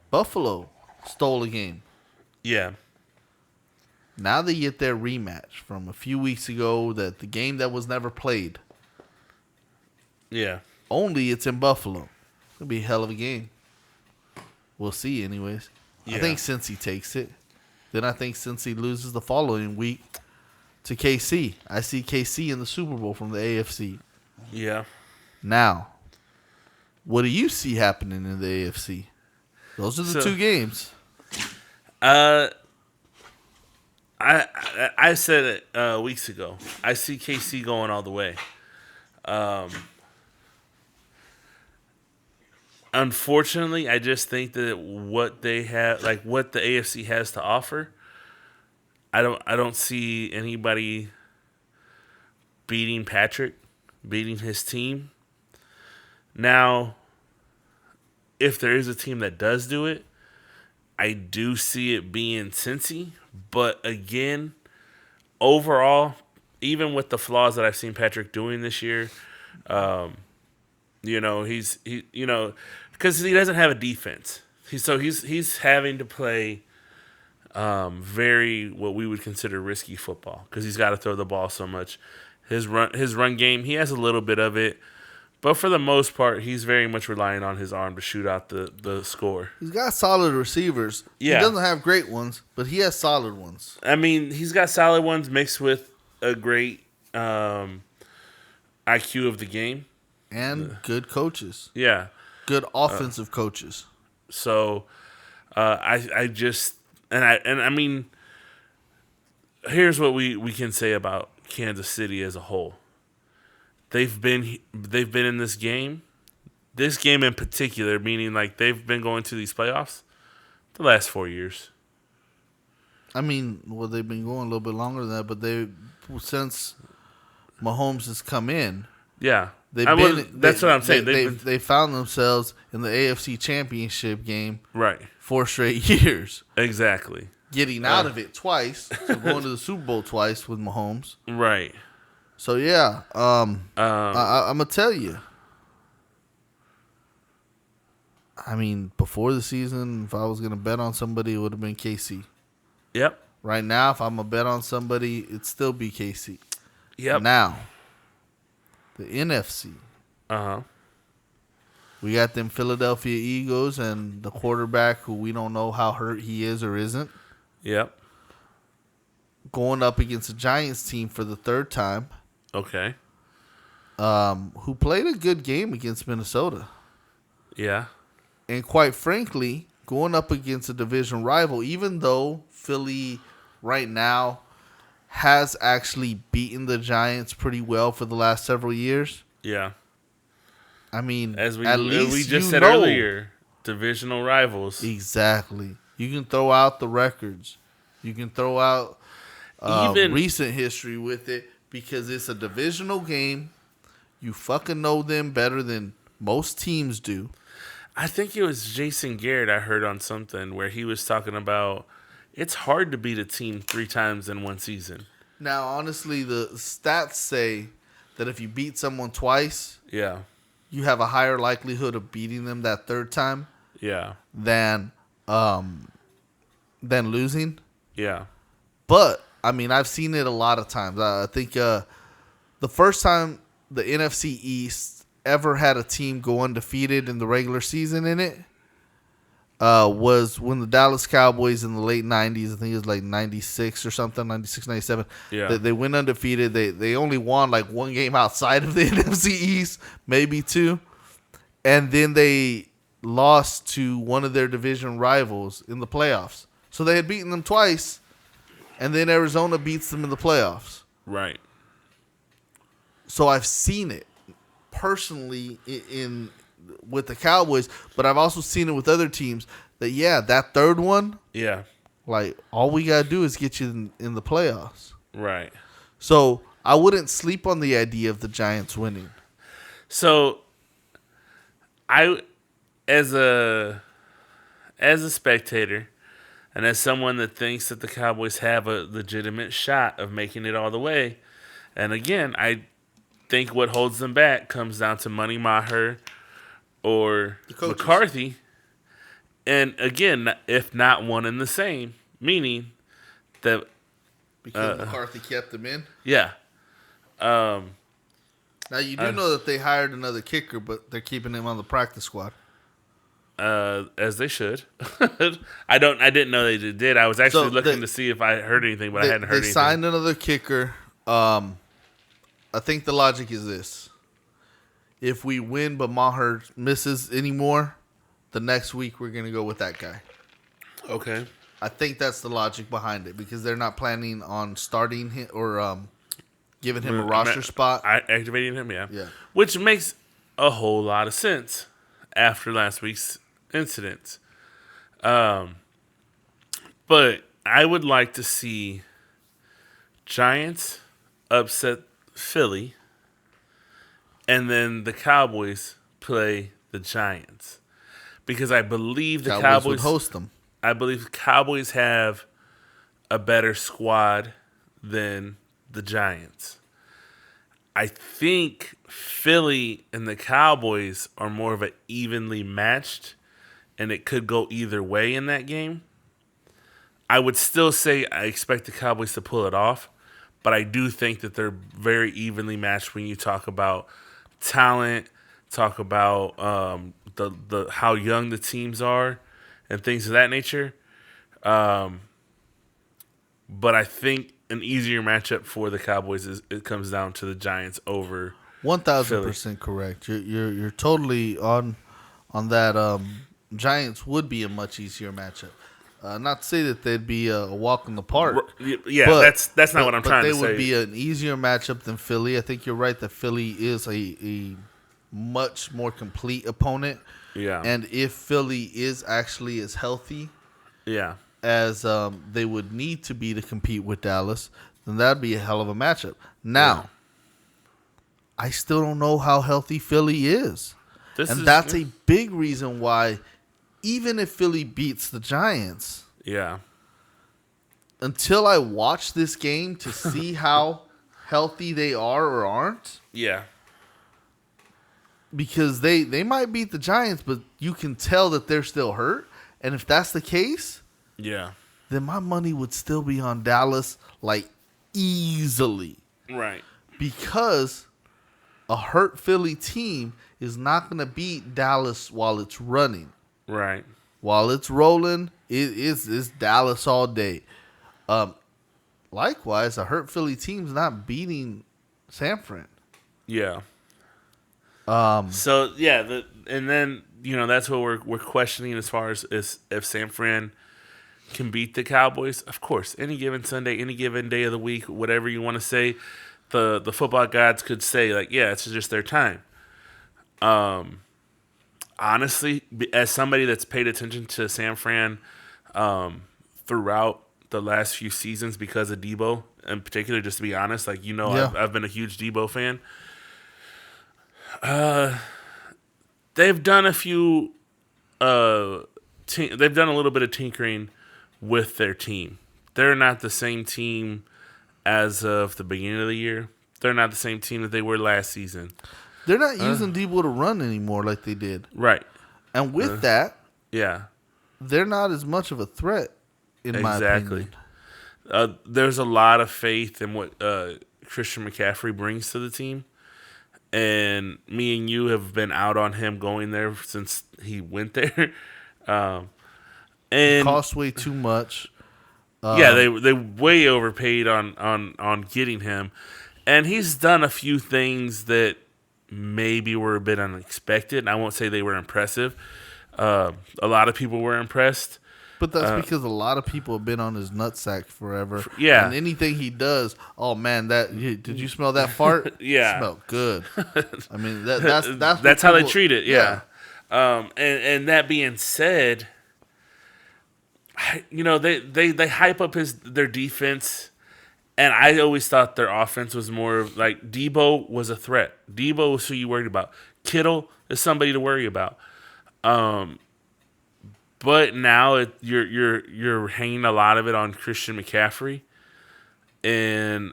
Buffalo stole a game. Yeah. Now they get their rematch from a few weeks ago, that the game that was never played. Yeah. Only it's in Buffalo. It'll be a hell of a game. We'll see anyways. Yeah. I think Cincy takes it. Then I think Cincy loses the following week to KC. I see KC in the Super Bowl from the AFC. Yeah. Now, what do you see happening in the AFC? Those are the two games. I said it weeks ago. I see KC going all the way. Unfortunately, I just think that what they have, like what the AFC has to offer, I don't see anybody beating Patrick, beating his team. Now, if there is a team that does do it, I do see it being Cincy. But again, overall, even with the flaws that I've seen Patrick doing this year, because he doesn't have a defense. He's having to play very what we would consider risky football because he's got to throw the ball so much. His run game, he has a little bit of it, but for the most part, he's very much relying on his arm to shoot out the score. He's got solid receivers. Yeah. He doesn't have great ones, but he has solid ones. I mean, he's got solid ones mixed with a great IQ of the game. And good coaches. Yeah. Good offensive coaches. So I just I mean, here's what we can say about Kansas City as a whole. They've been in this game in particular, meaning like they've been going to these playoffs the last 4 years. I mean, well, they've been going a little bit longer than that, but since Mahomes has come in, yeah, that's what I'm saying. They found themselves in the AFC Championship game, right, 4 straight years, exactly. Getting out of it twice, so going to the Super Bowl twice with Mahomes, right. So yeah, I'm gonna tell you. I mean, before the season, if I was gonna bet on somebody, it would have been KC. Yep. Right now, if I'm gonna bet on somebody, it'd still be KC. Yep. Now, the NFC. We got them Philadelphia Eagles and the quarterback who we don't know how hurt he is or isn't. Yep. Going up against the Giants team for the third time. Okay. Who played a good game against Minnesota. Yeah. And quite frankly, going up against a division rival, even though Philly right now has actually beaten the Giants pretty well for the last several years. Yeah. I mean, as we just said earlier, divisional rivals. Exactly. You can throw out the records. You can throw out even recent history with it because it's a divisional game. You fucking know them better than most teams do. I think it was Jason Garrett I heard on something where he was talking about it's hard to beat a team 3 times in one season. Now, honestly, the stats say that if you beat someone twice, yeah, you have a higher likelihood of beating them that third time. Yeah. Than losing. Yeah. But I mean, I've seen it a lot of times. I think the first time the NFC East ever had a team go undefeated in the regular season in it was when the Dallas Cowboys in the late 90s, I think it was like 96 or something, 96, 97. Yeah. They went undefeated. They only won like one game outside of the NFC East, maybe 2. And then they lost to one of their division rivals in the playoffs. So they had beaten them twice, and then Arizona beats them in the playoffs. Right. So I've seen it personally in with the Cowboys, but I've also seen it with other teams that, yeah, that third one, yeah, like all we got to do is get you in the playoffs. Right. So I wouldn't sleep on the idea of the Giants winning. So as a spectator and as someone that thinks that the Cowboys have a legitimate shot of making it all the way, and again, I think what holds them back comes down to Money Maher or McCarthy. And again, if not one and the same, meaning that because McCarthy kept them in. Yeah. Now you do know that they hired another kicker, but they're keeping him on the practice squad. As they should. I didn't know they did. I was actually looking to see if I heard anything, but I hadn't heard anything. They signed another kicker. I think the logic is this. If we win but Maher misses anymore, the next week we're going to go with that guy. Okay. I think that's the logic behind it because they're not planning on starting him or giving him a roster spot. Activating him, yeah. Yeah. Which makes a whole lot of sense after last week's incidents. But I would like to see Giants upset Philly, and then the Cowboys play the Giants. because I believe the Cowboys would Cowboys. host them. I believe the Cowboys have a better squad than the Giants. I think Philly and the Cowboys are more of an evenly matched, and it could go either way in that game. I would still say I expect the Cowboys to pull it off, but I do think that they're very evenly matched when you talk about talent, talk about the how young the teams are, and things of that nature. Um, but I think an easier matchup for the Cowboys is it comes down to the Giants over Philly. 1,000% correct. You're totally on that. Giants would be a much easier matchup. Not to say that they'd be a walk in the park. Yeah, but, that's not what I'm trying to say. But they would be an easier matchup than Philly. I think you're right that Philly is a much more complete opponent. Yeah, And if Philly is actually as healthy yeah, as they would need to be to compete with Dallas, then that'd be a hell of a matchup. Now, I still don't know how healthy Philly is. That's a big reason why, even if Philly beats the Giants, yeah, until I watch this game to see how healthy they are or aren't, yeah, because they might beat the Giants, but you can tell that they're still hurt. And if that's the case, yeah, then my money would still be on Dallas, like, easily. right, Because a hurt Philly team is not going to beat Dallas while it's running. right, While it's rolling, it's Dallas all day. Likewise, a hurt Philly team's not beating San Fran. yeah. So yeah, and then that's what we're questioning as far as if San Fran can beat the Cowboys. Of course, any given Sunday, any given day of the week, whatever you want to say, the football gods could say like, yeah, it's just their time. Honestly, as somebody that's paid attention to San Fran throughout the last few seasons because of Debo in particular, just to be honest, like Yeah. I've been a huge Debo fan. They've done a few. They've done a little bit of tinkering with their team. They're not the same team as of the beginning of the year. They're not the same team that they were last season. They're not using Debo to run anymore like they did. Right. And with that, Yeah. they're not as much of a threat, in my opinion. There's a lot of faith in what Christian McCaffrey brings to the team. And me and you have been out on him going there since he went there. And It costs way too much. yeah, they way overpaid on getting him. And he's done a few things that maybe were a bit unexpected. I won't say they were impressive. A lot of people were impressed. But that's because a lot of people have been on his nutsack forever. Yeah. And anything he does, oh man, did you smell that fart? Yeah. It smelled good. I mean, that's That's how they treat it. Yeah. And that being said, they hype up their defense, and I always thought their offense was more of like Debo was a threat. Debo was who you worried about. Kittle is somebody to worry about. But now you're hanging a lot of it on Christian McCaffrey and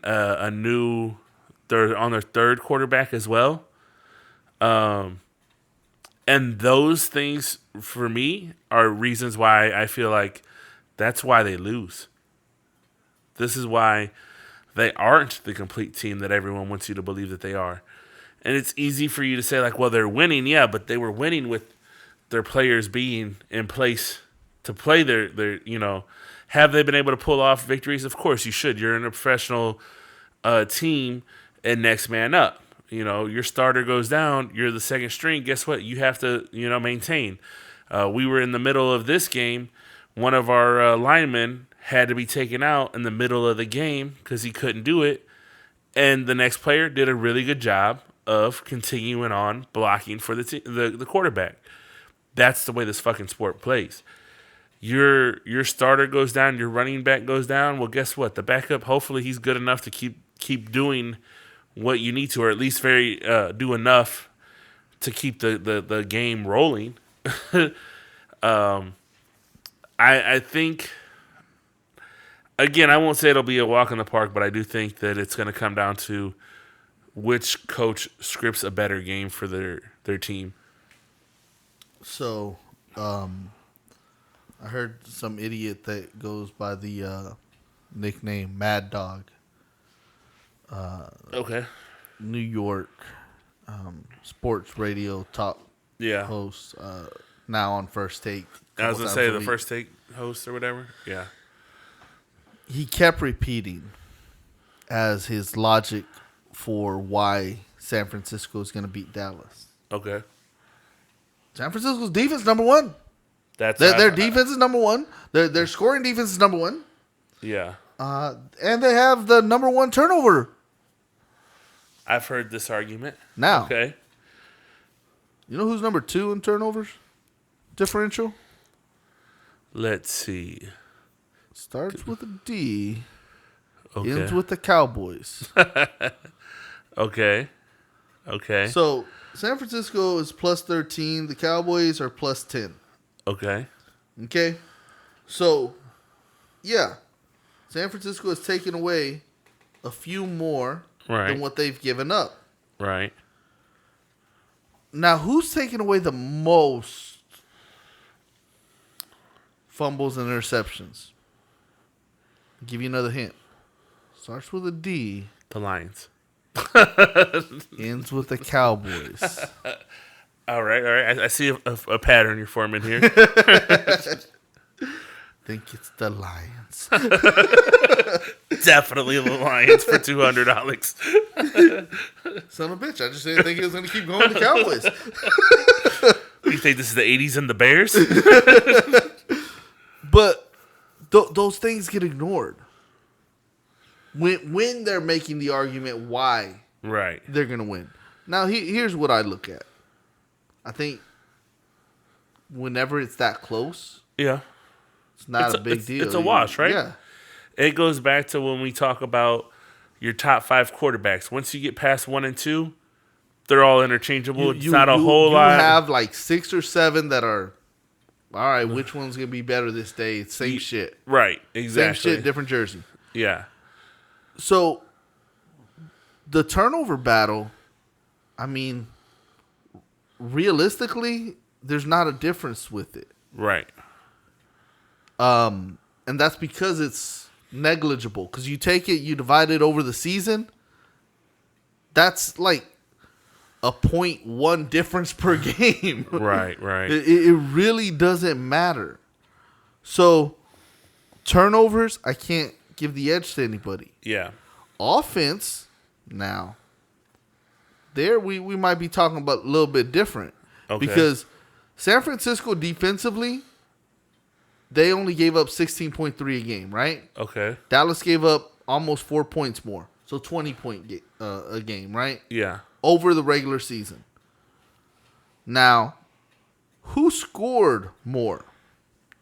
they're on their third quarterback as well. And those things for me are reasons why I feel like that's why they lose. This is why they aren't the complete team that everyone wants you to believe that they are. And it's easy for you to say like, well, they're winning, yeah, but they were winning with their players being in place to play their have they been able to pull off victories? Of course you should. You're in a professional team and next man up. Your starter goes down, you're the second string, guess what? You have to, maintain. We were in the middle of this game. One of our linemen had to be taken out in the middle of the game because he couldn't do it. And the next player did a really good job of continuing on blocking for the quarterback. That's the way this fucking sport plays. Your starter goes down, your running back goes down. Well, guess what? The backup, hopefully he's good enough to keep doing what you need to, or at least do enough to keep the game rolling. I think, again, I won't say it'll be a walk in the park, but I do think that it's going to come down to which coach scripts a better game for their team. So, I heard some idiot that goes by the nickname Mad Dog, Okay. New York sports radio top Yeah. host, now on First Take. I was going to couple say times a the week. First Take host or whatever. Yeah. He kept repeating as his logic for why San Francisco is going to beat Dallas. Okay. San Francisco's defense number one. That's Their defense is number one. Their scoring defense is number one. Yeah. And they have the number one turnover. I've heard this argument. Now, Okay. you know who's number two in turnovers differential? Let's see. Starts with a D, Okay. ends with the Cowboys. Okay. Okay. So San Francisco is plus 13. The Cowboys are plus 10. Okay. Okay? So, yeah. San Francisco has taken away a few more Right. than what they've given up. Right. Now, who's taken away the most fumbles and interceptions? I'll give you another hint. Starts with a D, The Lions. ends with the Cowboys. All right. All right. I see a pattern you're forming here. Think it's the Lions. Definitely the Lions for 200, Alex. Son of a bitch. I just didn't think it was going to keep going with the Cowboys. You think this is the 80s and the Bears? But those things get ignored when they're making the argument why Right. they're going to win. Now, here's what I look at. I think whenever it's that close, Yeah. it's not a big deal. It's a wash, right? Yeah. It goes back to when we talk about your top 5 quarterbacks. Once you get past 1 and 2, they're all interchangeable. It's not a whole lot. You have like 6 or 7 that are, all right, which one's going to be better this day? It's same shit. Right. Exactly. Same shit, different jersey. Yeah. So, the turnover battle, I mean, realistically, there's not a difference with it. Right. And that's because it's negligible. Because you take it, you divide it over the season, that's like a 0.1 difference per game. Right. Right. It really doesn't matter. So, turnovers, I can't give the edge to anybody. Yeah. Offense, now, there we might be talking about a little bit different. Okay. Because San Francisco defensively, they only gave up 16.3 a game, right? Okay. Dallas gave up almost 4 points more. So 20 point a game, right? Yeah. Over the regular season. Now, who scored more?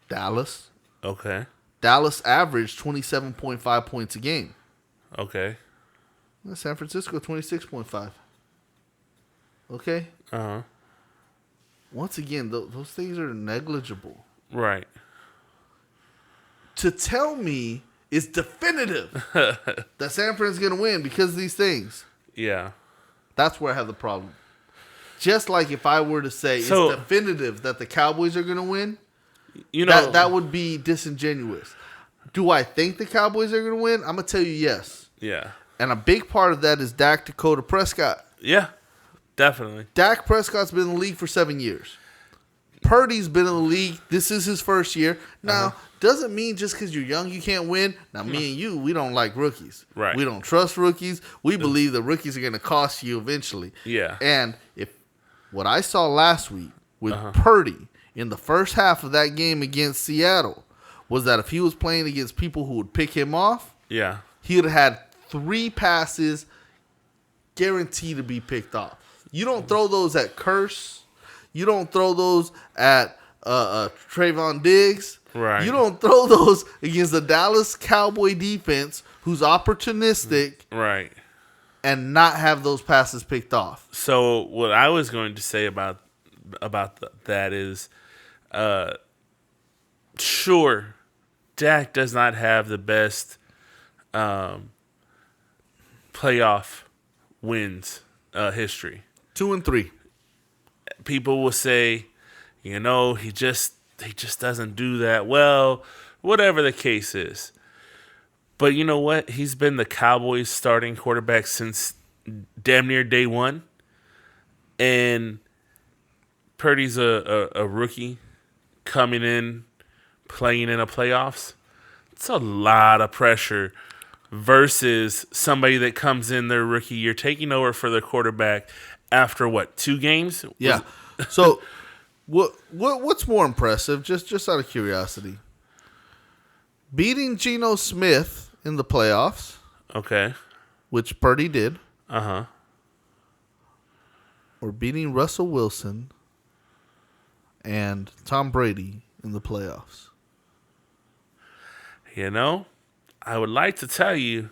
Dallas. Okay. Dallas averaged 27.5 points a game. Okay. San Francisco, 26.5. Okay? Uh-huh. Once again, those things are negligible. Right. To tell me it's definitive that San Fran's going to win because of these things, Yeah. that's where I have the problem. Just like if I were to say So- it's definitive that the Cowboys are going to win, You know that would be disingenuous. Do I think the Cowboys are going to win? I'm going to tell you yes. Yeah. And a big part of that is Dak Dakota Prescott. Yeah. Definitely. Dak Prescott's been in the league for 7 years. Purdy's been in the league. This is his first year. Now, doesn't mean just because you're young you can't win. Now, me and you, we don't like rookies. Right. We don't trust rookies. We believe that rookies are going to cost you eventually. Yeah. And if what I saw last week with Purdy in the first half of that game against Seattle was that if he was playing against people who would pick him off, Yeah. he would have had 3 passes guaranteed to be picked off. You don't throw those at Curse. You don't throw those at Trayvon Diggs. Right. You don't throw those against the Dallas Cowboy defense who's opportunistic Right. and not have those passes picked off. So what I was going to say about that is, Sure, Dak does not have the best um, playoff wins history. 2-3. People will say, he just doesn't do that well, whatever the case is. But you know what? He's been the Cowboys starting quarterback since damn near day one. And Purdy's a rookie coming in, playing in a playoffs. It's a lot of pressure versus somebody that comes in their rookie year taking over for their quarterback after what, 2 games? Yeah. So what's more impressive, just out of curiosity? Beating Geno Smith in the playoffs, Okay. which Purdy did, Uh-huh. or beating Russell Wilson and Tom Brady in the playoffs? I would like to tell you,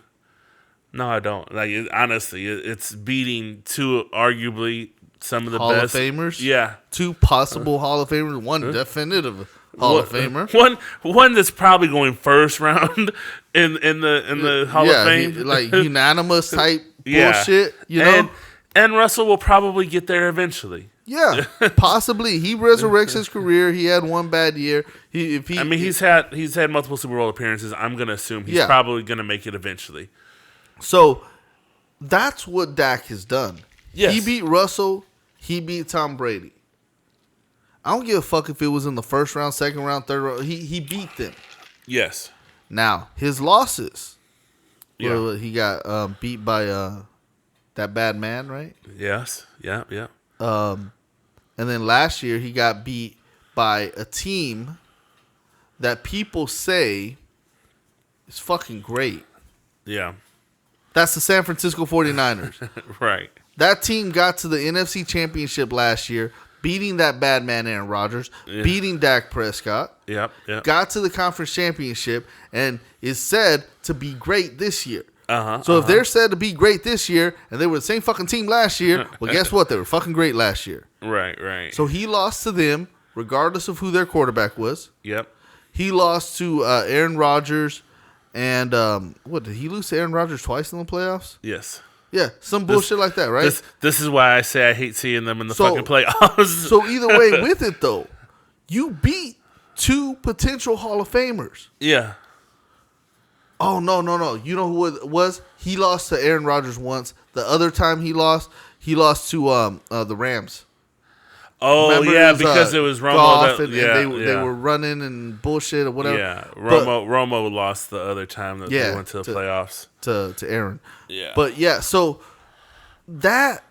no, I don't. Honestly, it's beating 2 arguably some of the Hall best. of Famers? Yeah. 2 possible Hall of Famers, one definitive Hall of Famer. One that's probably going first round in the Hall of Fame. Like unanimous type Yeah. bullshit, you know? And Russell will probably get there eventually. Yeah, possibly. He resurrects his career. He had one bad year. He's had multiple Super Bowl appearances. I'm gonna assume he's probably gonna make it eventually. So that's what Dak has done. Yes. He beat Russell. He beat Tom Brady. I don't give a fuck if it was in the first round, second round, third round. He beat them. Yes. Now his losses. Yeah. Well, he got beat by that bad man, right? Yes. Yeah. Yeah. And then last year he got beat by a team that people say is fucking great. Yeah. That's the San Francisco 49ers. Right. That team got to the NFC Championship last year, beating that bad man Aaron Rodgers, beating Dak Prescott. Yep. Yep. Got to the conference championship and is said to be great this year. Uh-huh. So if they're said to be great this year and they were the same fucking team last year, well, guess what? They were fucking great last year. Right. Right. So he lost to them, regardless of who their quarterback was. Yep. He lost to Aaron Rodgers. And what, did he lose to Aaron Rodgers twice in the playoffs? Yes. Yeah, some bullshit like that, right? This is why I say I hate seeing them in the fucking playoffs. So either way with it, though, you beat 2 potential Hall of Famers. Yeah. Oh, no. You know who it was? He lost to Aaron Rodgers once. The other time he lost to the Rams. Oh, Remember yeah, it was, because it was Romo. Goff That, and yeah, they were running and bullshit or whatever. Yeah, Romo lost the other time that they went to the playoffs. To Aaron. Yeah. But, yeah, so that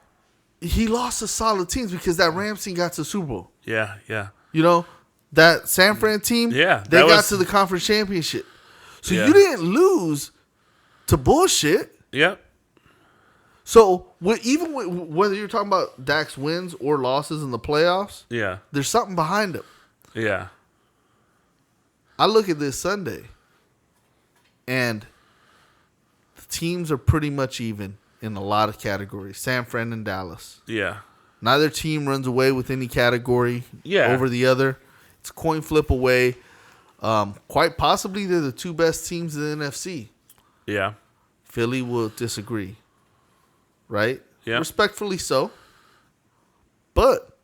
he lost to solid teams because that Rams team got to the Super Bowl. Yeah, yeah. You know, that San Fran team, they got to the conference championship. So you didn't lose to bullshit. Yep. So whether you're talking about Dak's wins or losses in the playoffs, there's something behind them. Yeah. I look at this Sunday, and the teams are pretty much even in a lot of categories. San Fran and Dallas. Yeah. Neither team runs away with any category over the other. It's coin flip away. Quite possibly they're the 2 best teams in the NFC. Yeah. Philly will disagree. Right? Yeah. Respectfully so. But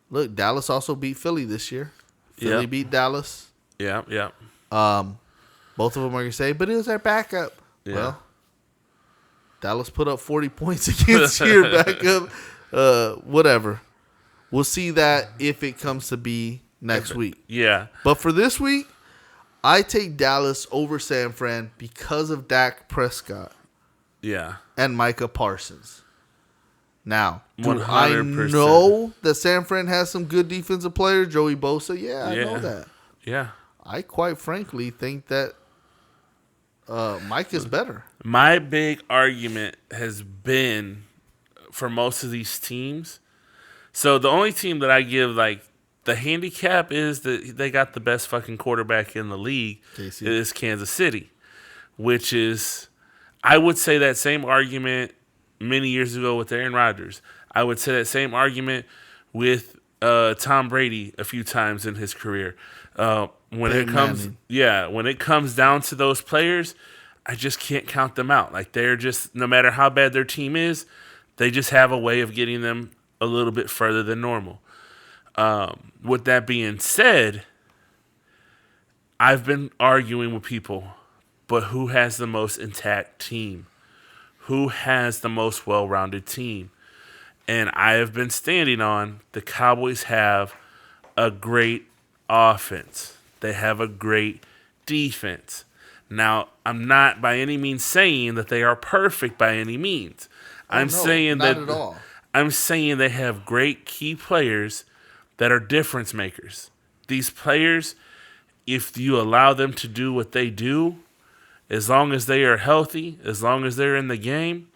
look, Dallas also beat Philly this year. Philly beat Dallas. Yeah, yeah. Both of them are going to say, but it was our backup. Yeah. Well, Dallas put up 40 points against your backup. Whatever. We'll see that if it comes to be next week. Yeah. But for this week, I take Dallas over San Fran because of Dak Prescott. Yeah. And Micah Parsons. Now, do 100%. I know that San Fran has some good defensive players? Joey Bosa? Yeah, I know that. Yeah. I quite frankly think that Mike is better. My big argument has been for most of these teams. So the only team that I give like the handicap is that they got the best fucking quarterback in the league is Kansas City, which is, I would say that same argument many years ago with Aaron Rodgers. I would say that same argument with Tom Brady a few times in his career. When it Peyton comes, Manning. yeah, when it comes down to those players, I just can't count them out. Like they're just no matter how bad their team is, they just have a way of getting them a little bit further than normal. With that being said, I've been arguing with people, but who has the most intact team? Who has the most well-rounded team? And I have been standing on the Cowboys have a great offense. They have a great defense. Now, I'm not by any means saying that they are perfect by any means. I'm no, saying not that at all. I'm saying they have great key players that are difference makers. These players, if you allow them to do what they do, as long as they are healthy, as long as they're in the game,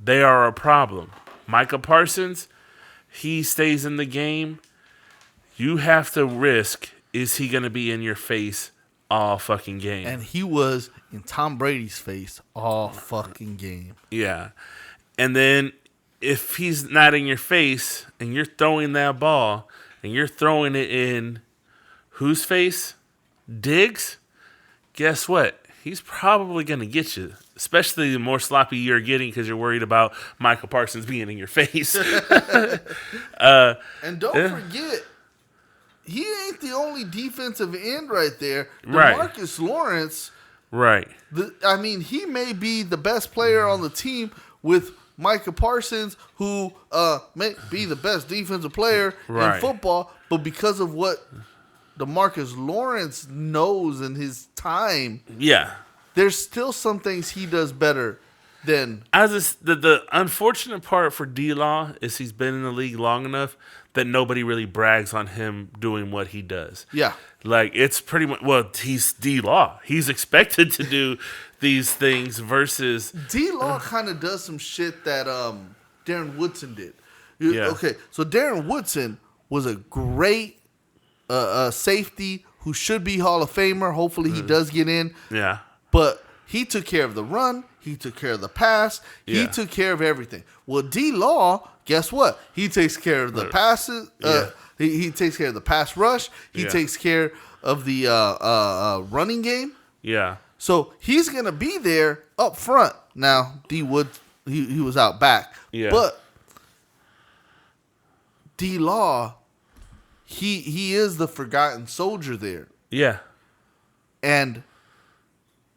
they are a problem. Micah Parsons, he stays in the game. You have to risk, is he going to be in your face all fucking game? And he was in Tom Brady's face all fucking game. Yeah. And then if he's not in your face and you're throwing that ball and you're throwing it in whose face? Diggs? Guess what? He's probably going to get you, especially the more sloppy you're getting because you're worried about Michael Parsons being in your face. And don't forget, he ain't the only defensive end right there. Right. Demarcus Lawrence, Right. he may be the best player on the team with Micah Parsons, who may be the best defensive player in football, but because of what DeMarcus Lawrence knows in his time, Yeah. there's still some things he does better than. The unfortunate part for D-Law is he's been in the league long enough that nobody really brags on him doing what he does. Yeah. Like, it's pretty much, well, he's D-Law. He's expected to do these things versus... D-Law kind of does some shit that Darren Woodson did. Yeah. Okay, so Darren Woodson was a great safety who should be Hall of Famer. Hopefully he does get in. Yeah. But he took care of the run. He took care of the pass. He Yeah. took care of everything. Well, D-Law, guess what? He takes care of the passes. Yeah. He takes care of the pass rush. He Yeah. takes care of the running game. Yeah. So he's going to be there up front. Now, D Wood, he was out back. Yeah. But D-Law, he is the forgotten soldier there. Yeah. And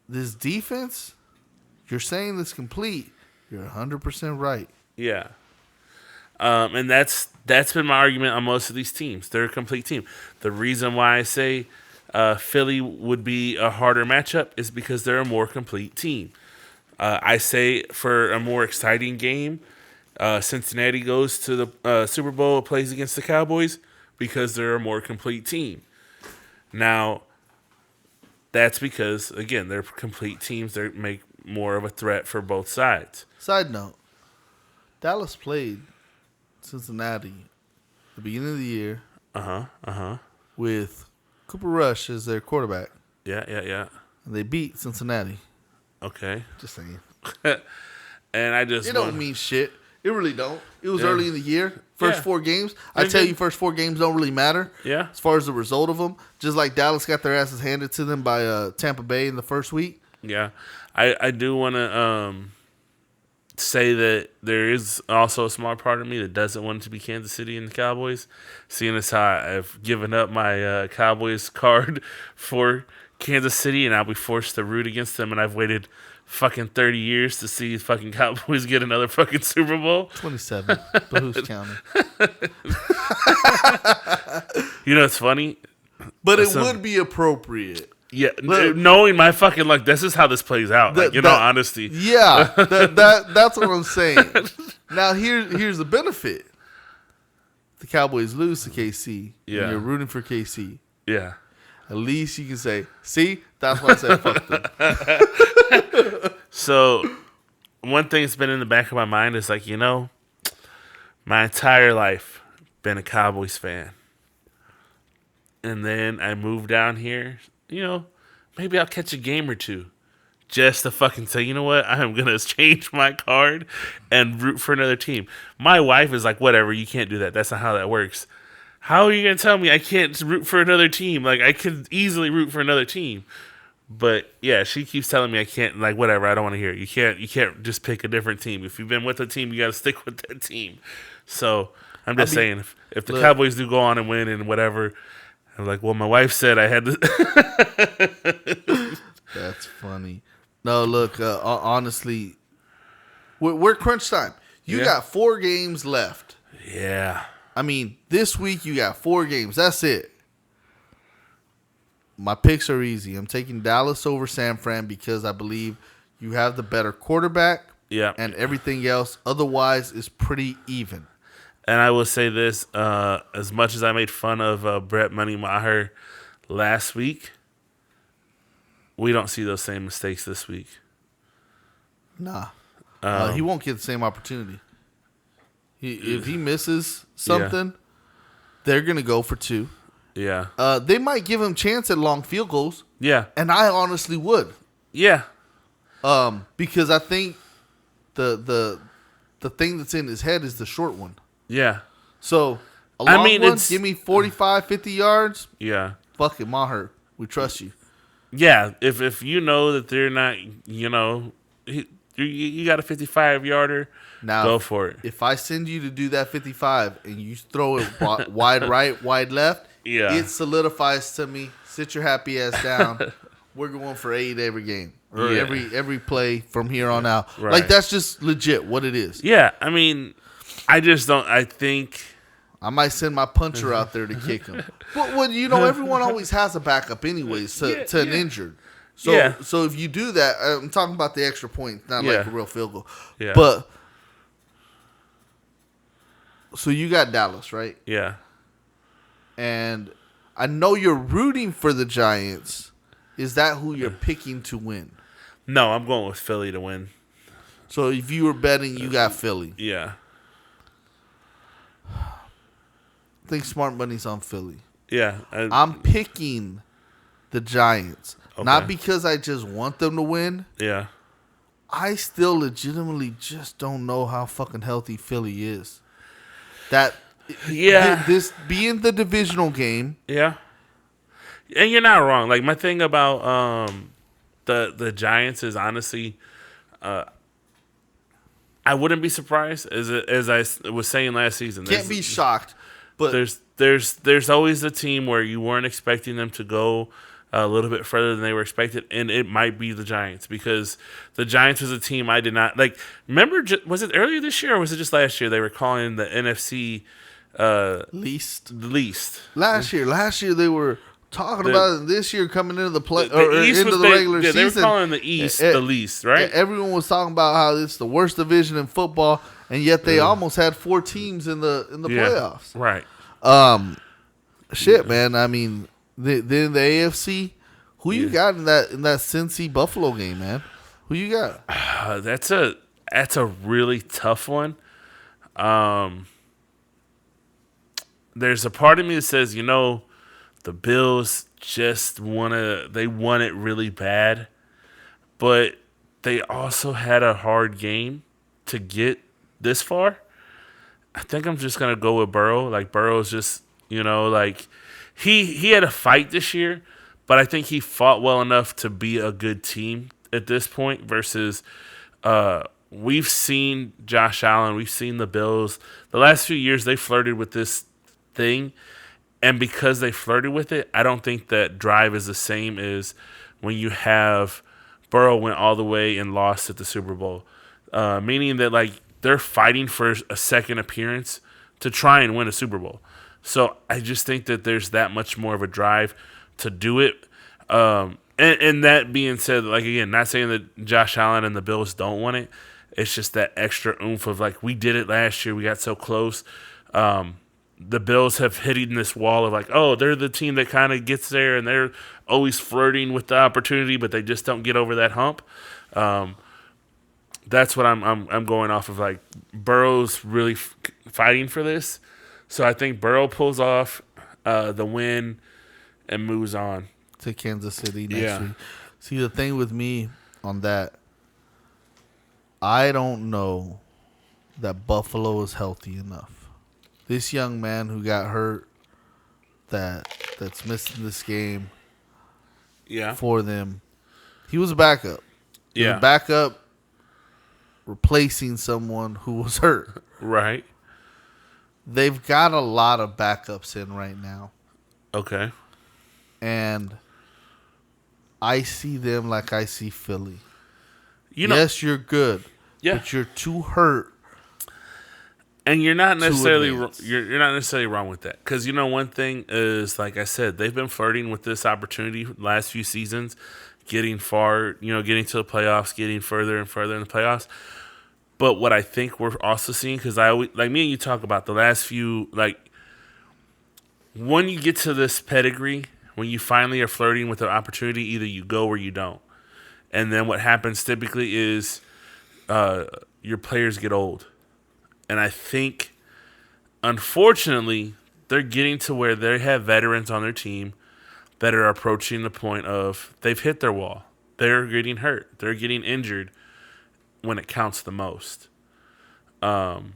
this defense, you're saying this complete. You're 100% right. Yeah. And that's been my argument on most of these teams. They're a complete team. The reason why I say Philly would be a harder matchup is because they're a more complete team. I say for a more exciting game, Cincinnati goes to the Super Bowl, plays against the Cowboys because they're a more complete team. Now, that's because, again, they're complete teams. They make more of a threat for both sides. Side note, Dallas played Cincinnati at the beginning of the year with Cooper Rush as their quarterback. Yeah. And they beat Cincinnati. Okay. Just saying. And I just It don't mean shit. It really don't. It was early in the year. First Yeah. 4 games. I tell you, first 4 games don't really matter. Yeah. As far as the result of them. Just like Dallas got their asses handed to them by Tampa Bay in the first week. Yeah. I do want to say that there is also a small part of me that doesn't want it to be Kansas City and the Cowboys, seeing as how I've given up my Cowboys card for Kansas City and I'll be forced to root against them, and I've waited fucking 30 years to see fucking Cowboys get another fucking Super Bowl. 27. But who's counting? You know, it's funny. But it would be appropriate. Yeah, knowing my fucking luck, this is how this plays out. Like, in all honesty. Yeah, that's what I'm saying. Now, here's the benefit. The Cowboys lose to KC. Yeah. And you're rooting for KC. Yeah. At least you can say, see, that's why I said fuck them. So, one thing that's been in the back of my mind is like, my entire life been a Cowboys fan. And then I moved down here, maybe I'll catch a game or two just to fucking say, you know what, I am going to change my card and root for another team. My wife is like, whatever, you can't do that. That's not how that works. How are you gonna tell me I can't root for another team? Like I could easily root for another team. But yeah, she keeps telling me I can't. Like whatever, I don't want to hear it. You can't just pick a different team. If you've been with a team, you got to stick with that team. So I'm I just mean, saying, if the look, Cowboys do go on and win and whatever, I'm like, well, my wife said I had to. that's funny. No, look, honestly, we're crunch time. You Yeah. got 4 games left. Yeah, I mean, this week you got 4 games. That's it. My picks are easy. I'm taking Dallas over San Fran because I believe you have the better quarterback. yeah. And everything else otherwise is pretty even. And I will say this: as much as I made fun of Brett Money Maher last week, we don't see those same mistakes this week. Nah. He won't get the same opportunity. If he misses something, they're going to go for 2. Yeah, They might give him chance at long field goals, yeah, and I honestly would. yeah, Because I think the thing that's in his head is the short one. yeah, So, a long one, it's give me 45, 50 yards. yeah. Fuck it, Maher. We trust you. Yeah, if you know that they're not, you got a 55-yarder, Now, go for it. If I send you to do that 55 and you throw it wide right, wide left, Yeah. it solidifies to me. Sit your happy ass down. We're going for 8 every game or Yeah. every play from here on out. Right. Like that's just legit what it is. Yeah, I mean, I just don't. I think. I might send my puncher out there to kick him. But everyone always has a backup anyways to an injured. So so if you do that, I'm talking about the extra point, not like a real field goal. Yeah. But so you got Dallas, right? Yeah. And I know you're rooting for the Giants. Is that who you're picking to win? No, I'm going with Philly to win. So if you were betting, you got Philly. Yeah. I think smart money's on Philly. Yeah. I'm picking the Giants. Okay. Not because I just want them to win. Yeah. I still legitimately just don't know how fucking healthy Philly is. That this being the divisional game. Yeah. And you're not wrong. Like my thing about the Giants is honestly, I wouldn't be surprised as I was saying last season. Can't be shocked, but there's always a team where you weren't expecting them to go a little bit further than they were expected, and it might be the Giants because the Giants was a team I did not like. Remember, was it earlier this year or was it just last year? They were calling the NFC least. Last year they were talking about it this year coming into the play into the regular season. They were calling the East the least, right? Everyone was talking about how it's the worst division in football, and yet they almost had 4 teams in the playoffs. Right. Shit, man. I mean, then the AFC. Who you got in that Cincy Buffalo game, man? Who you got? That's a really tough one. There's a part of me that says, the Bills just want it really bad, but they also had a hard game to get this far. I think I'm just gonna go with Burrow. Like Burrow's just, like he had a fight this year, but I think he fought well enough to be a good team at this point versus we've seen Josh Allen, we've seen the Bills. The last few years they flirted with this thing, and because they flirted with it, I don't think that drive is the same as when you have Burrow went all the way and lost at the Super Bowl. Meaning that like they're fighting for a second appearance to try and win a Super Bowl. So I just think that there's that much more of a drive to do it. And that being said, like again, not saying that Josh Allen and the Bills don't want it. It's just that extra oomph of like we did it last year, we got so close. The Bills have hitting this wall of like, oh, they're the team that kind of gets there and they're always flirting with the opportunity, but they just don't get over that hump. That's what I'm going off of. Like Burrow's really fighting for this, so I think Burrow pulls off the win and moves on to Kansas City next week. See, the thing with me on that, I don't know that Buffalo is healthy enough. This young man who got hurt that's missing this game Yeah. for them. He was a backup. He was a Yeah. backup replacing someone who was hurt. Right. They've got a lot of backups in right now. Okay. And I see them like I see Philly. You know, Yes, you're good, yeah. but you're too hurt. And you're not necessarily advance. you're not necessarily wrong with that, because one thing is, like I said, they've been flirting with this opportunity last few seasons, getting far, getting to the playoffs, getting further and further in the playoffs. But what I think we're also seeing, because I always, like me and you talk about the last few, like when you get to this pedigree, when you finally are flirting with an opportunity, either you go or you don't. And then what happens typically is your players get old. And I think, unfortunately, they're getting to where they have veterans on their team that are approaching the point of they've hit their wall. They're getting hurt. They're getting injured when it counts the most. And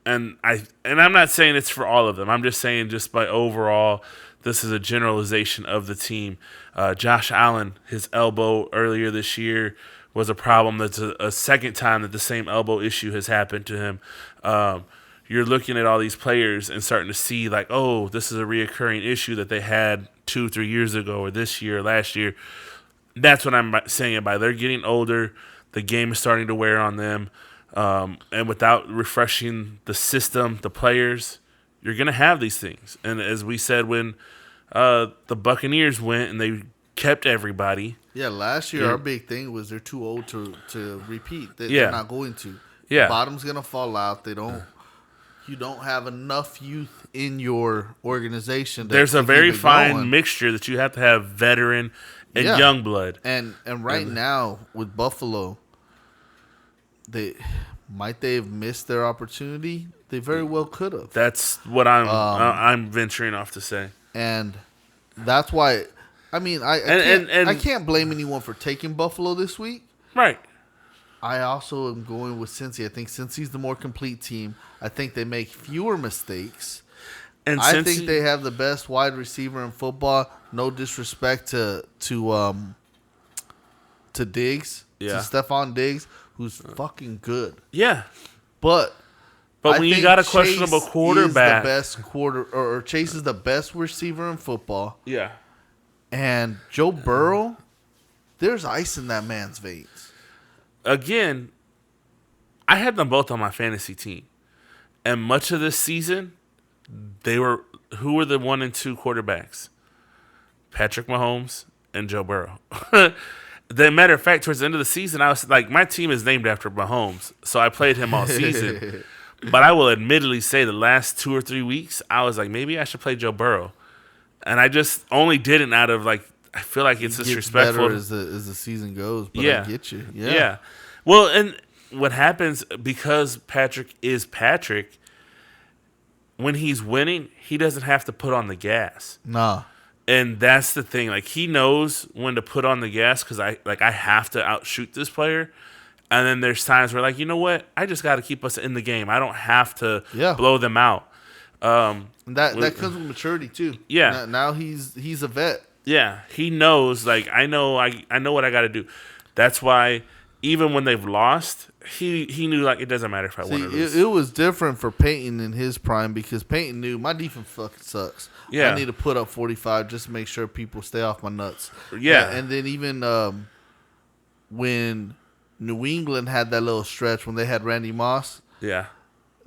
I'm not saying it's for all of them. I'm just saying, just by overall, this is a generalization of the team. Josh Allen, his elbow earlier this year was a problem. That's a second time that the same elbow issue has happened to him. You're looking at all these players and starting to see, like, oh, this is a reoccurring issue that they had 2-3 years ago, or this year, or last year. That's what I'm saying by they're getting older. The game is starting to wear on them. And without refreshing the system, the players, you're going to have these things. And as we said, when the Buccaneers went and they kept everybody. Yeah, last year our big thing was they're too old to repeat. They're Yeah. not going to. Yeah. The bottom's going to fall out. You don't have enough youth in your organization. There's a very fine mixture that you have to have veteran and young blood. And right now with Buffalo, they have missed their opportunity. They very well could have. That's what I'm venturing off to say. And that's why, I mean, I can't blame anyone for taking Buffalo this week. Right. I also am going with Cincy. I think Cincy's the more complete team. I think they make fewer mistakes. And I think they have the best wide receiver in football. No disrespect to Diggs, to Stephon Diggs, who's fucking good. Yeah. But when you got a questionable quarterback, Chase is the best receiver in football. Yeah. And Joe Burrow, there's ice in that man's veins. Again, I had them both on my fantasy team. And much of this season, who were the 1 and 2 quarterbacks? Patrick Mahomes and Joe Burrow. The matter of fact, towards the end of the season, I was like, my team is named after Mahomes, so I played him all season. But I will admittedly say the last 2 or 3 weeks, I was like, maybe I should play Joe Burrow. And I just only did it out of, like, I feel like it's disrespectful. Better as the season goes, but I get you. Yeah. Well, and what happens, because Patrick is Patrick, when he's winning, he doesn't have to put on the gas. Nah. And that's the thing. Like, he knows when to put on the gas, because I have to outshoot this player. And then there's times where, like, you know what? I just got to keep us in the game. I don't have to blow them out. And that comes with maturity too. Yeah. Now he's a vet. Yeah. He knows. Like, I know what I got to do. That's why even when they've lost, he knew, like, it doesn't matter if I win or lose. It was different for Peyton in his prime, because Peyton knew my defense fucking sucks. Yeah. I need to put up 45 just to make sure people stay off my nuts. Yeah. And then even when New England had that little stretch when they had Randy Moss, Yeah.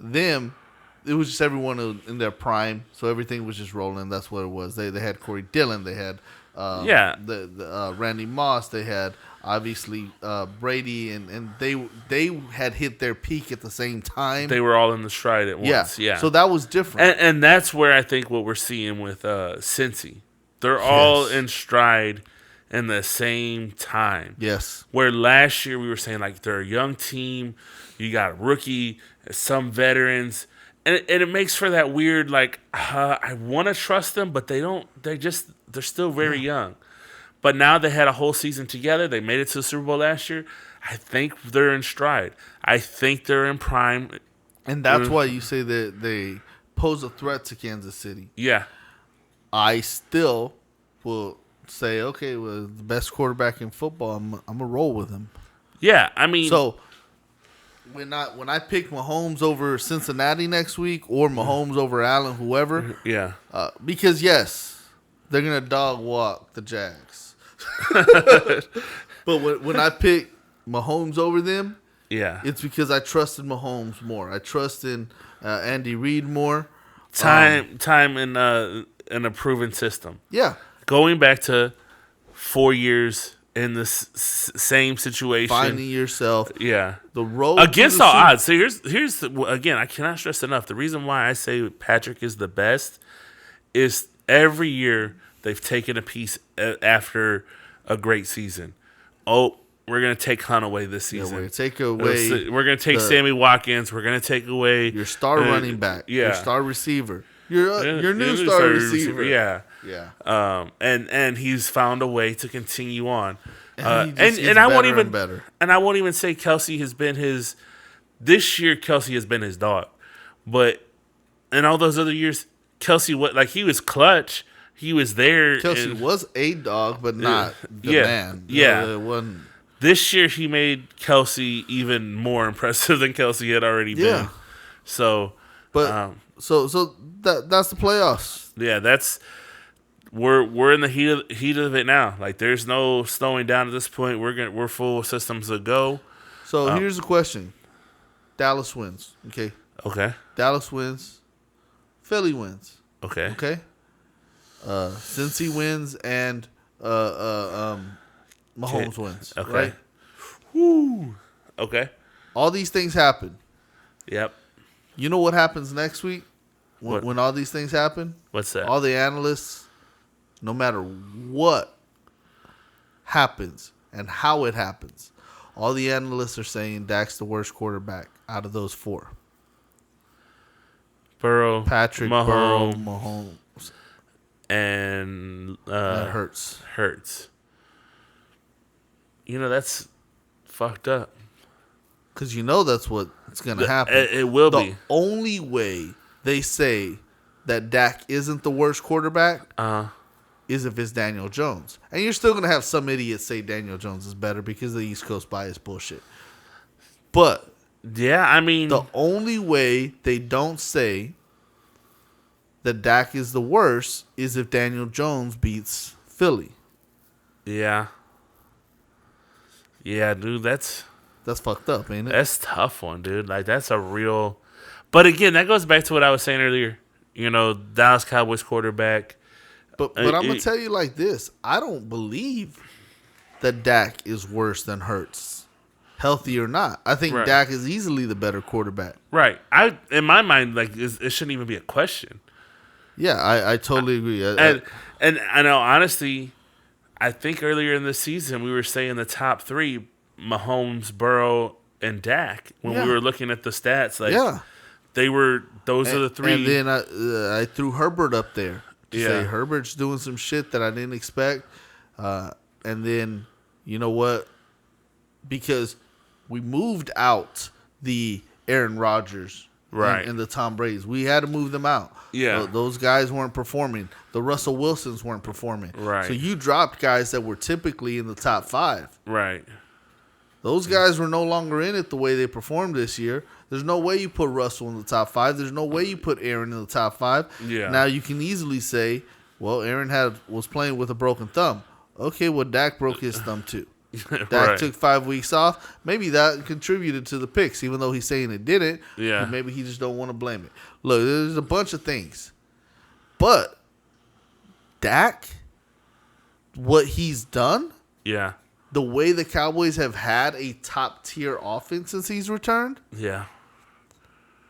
it was just everyone in their prime, so everything was just rolling. That's what it was. They had Corey Dillon, they had the Randy Moss, they had obviously Brady, and they had hit their peak at the same time. They were all in the stride at once. Yeah. So that was different. And that's where I think what we're seeing with Cincy. They're all in stride in the same time. Yes. Where last year we were saying, like, they're a young team. You got a rookie, some veterans. And it makes for that weird, like, I want to trust them, but they don't. They're still very young. But now they had a whole season together. They made it to the Super Bowl last year. I think they're in stride. I think they're in prime. And that's why you say that they pose a threat to Kansas City. Yeah. I still will say, okay, well, the best quarterback in football, I'm gonna roll with him. Yeah, I mean, So when I pick Mahomes over Cincinnati next week or Mahomes over Allen, whoever, yeah. because yes, they're gonna dog walk the Jags. But when I pick Mahomes over them, Yeah. it's because I trusted Mahomes more. I trust in Andy Reid more. Time in a proven system. Yeah, Going back to 4 years in the same situation. finding yourself. Yeah. The road Against to the all Super- odds. So again, I cannot stress enough. The reason why I say Patrick is the best is every year they've taken a piece after a great season. Oh, we're gonna take Hunt away this Yeah, season. we're gonna take away. We're gonna take the- Sammy Watkins. We're gonna take away your star running back, your star receiver, your new star receiver. Yeah. Yeah. And he's found a way to continue on. And he just gets And I won't better even and better. and I won't even say Kelsey has been his this year. Kelsey has been his dog, but in all those other years, Kelsey he was clutch. He was there. Kelsey and was a dog, but not the Yeah. man. Yeah. It wasn't. this year he made Kelsey even more impressive than Kelsey had already been. Yeah. So, But so that's the playoffs. yeah, we're in the heat of it now. Like there's no slowing down at this point. We're full systems to go. So here's the question: Dallas wins. Okay. Okay. Dallas wins. Philly wins. Okay. Okay. Cincy wins and Mahomes wins. Okay. Right. Woo. Okay. All these things happen. Yep. You know what happens next week What? when all these things happen? What's that? All the analysts, no matter what happens and how it happens, all the analysts are saying Dak's the worst quarterback out of those four. Burrow, Patrick, Burrow, Mahomes, and and Hurts. Hurts. You know that's fucked up. Because you know that's what's going to happen. It will the be. only way they say that Dak isn't the worst quarterback is if it's Daniel Jones. And you're still going to have some idiots say Daniel Jones is better because of the East Coast bias bullshit. But Yeah, I mean, the only way they don't say that Dak is the worst is if Daniel Jones beats Philly. yeah, dude, that's fucked up, ain't it? that's a tough one, dude. Like that's a real. But again, that goes back to what I was saying earlier. You know, Dallas Cowboys quarterback. But I'm going to tell you like this. I don't believe that Dak is worse than Hurts, healthy or not. I think Right. Dak is easily the better quarterback. Right. In my mind, like it shouldn't even be a question. Yeah, I totally agree. And I know, honestly, I think earlier in the season we were saying the top three: Mahomes, Burrow, and Dak. When Yeah. we were looking at the stats, like yeah. they were. Those are the three. And then I threw Herbert up there to Yeah. say Herbert's doing some shit that I didn't expect. And then, you know what? Because we moved out the Aaron Rodgers Right. and the Tom Brady's. We had to move them out. Yeah. Those guys weren't performing. The Russell Wilsons weren't performing. Right. So you dropped guys that were typically in the top five. Right. Those guys were no longer in it the way they performed this year. There's no way you put Russell in the top five. There's no way you put Aaron in the top five. Yeah. Now you can easily say, well, Aaron was playing with a broken thumb. Okay, well, Dak broke his thumb too. Dak Right. took 5 weeks off. Maybe that contributed to the picks, even though he's saying it didn't. Yeah. But maybe he just don't want to blame it. Look, there's a bunch of things. But Dak, what he's done, Yeah. the way the Cowboys have had a top-tier offense since he's returned, Yeah.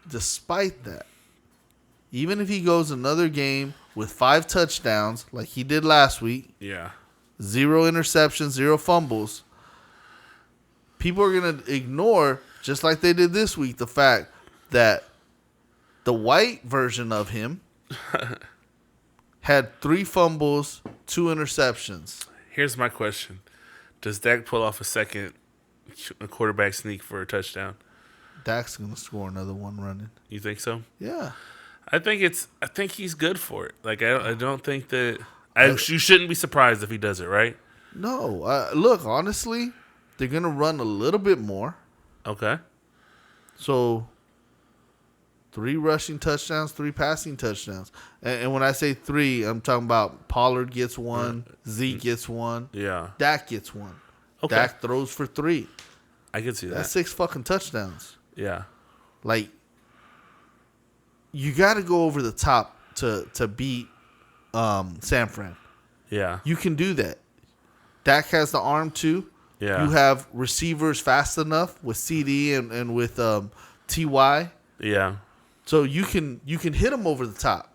despite that, even if he goes another game with 5 touchdowns like he did last week, Yeah. 0 interceptions, 0 fumbles, people are going to ignore, just like they did this week, the fact that the white version of him had 3 fumbles, 2 interceptions. Here's my question: does Dak pull off a second quarterback sneak for a touchdown? Dak's going to score another one running. You think so? Yeah. I think he's good for it. Like I don't think that you shouldn't be surprised if he does it, right? No, look, honestly, they're gonna run a little bit more. Okay. So 3 rushing touchdowns, 3 passing touchdowns. And when I say 3, I'm talking about Pollard gets 1, Zeke gets 1, Yeah. Dak gets 1. Okay. Dak throws for 3. I can see that. That's 6 fucking touchdowns. Yeah. Like, you got to go over the top to beat San Fran. Yeah. You can do that. Dak has the arm too. Yeah. You have receivers fast enough with CD and with TY. Yeah. So you can hit them over the top.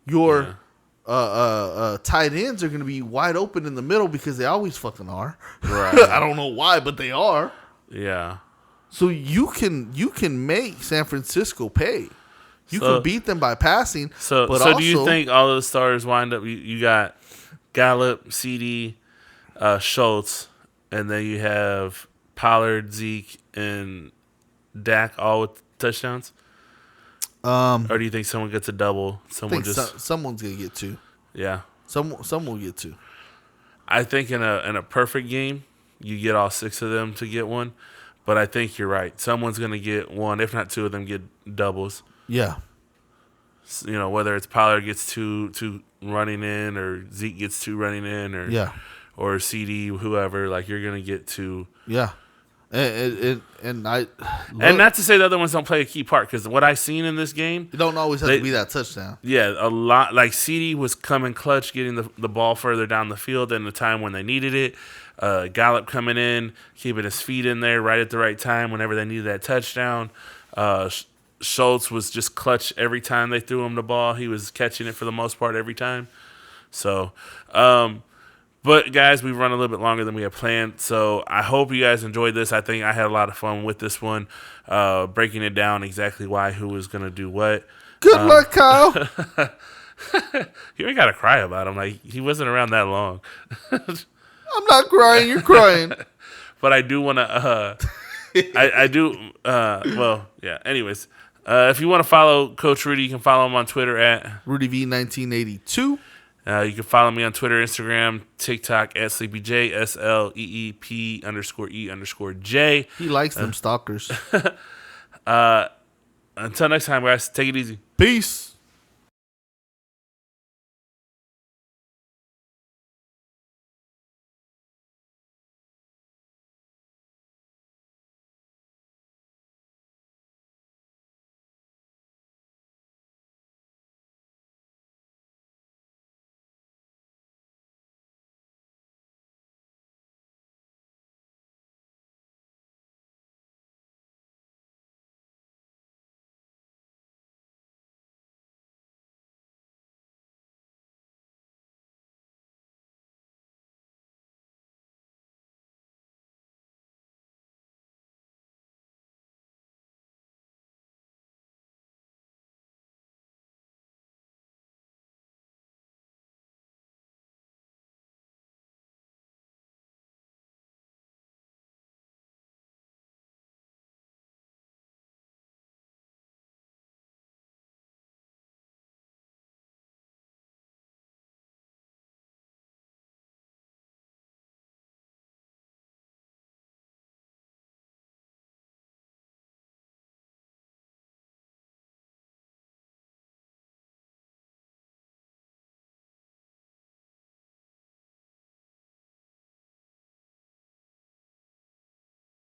Your tight ends are going to be wide open in the middle because they always fucking are. Right. I don't know why, but they are. Yeah. So you can make San Francisco pay. You can beat them by passing. So also, do you think all of the stars wind up? You got Gallup, CD, Schultz, and then you have Pollard, Zeke, and Dak all with touchdowns? Or do you think someone gets a double? Someone's gonna get 2. Yeah. Some will get 2. I think in a perfect game, you get all 6 of them to get 1. But I think you're right. Someone's gonna get 1, if not 2 of them get doubles. Yeah. You know, whether it's Pollard gets two running in, or Zeke gets 2 running in, or CD, whoever. Like, you're gonna get 2. Yeah. And not to say the other ones don't play a key part, because what I seen in this game, it don't always have to be that touchdown. Yeah, a lot. Like, CD was coming clutch, getting the ball further down the field in the time when they needed it. Gallup coming in, keeping his feet in there right at the right time whenever they needed that touchdown. Schultz was just clutch every time they threw him the ball. He was catching it for the most part every time. So, but guys, we've run a little bit longer than we had planned. So I hope you guys enjoyed this. I think I had a lot of fun with this one, breaking it down exactly who was going to do what. Good luck, Kyle. You ain't got to cry about him. Like, he wasn't around that long. I'm not crying. You're crying. But I do want to, well, yeah. Anyways, if you want to follow Coach Rudy, you can follow him on Twitter at RudyV1982. You can follow me on Twitter, Instagram, TikTok at SleepyJ, SLEEP_E_J. He likes them stalkers. Until next time, guys, take it easy. Peace.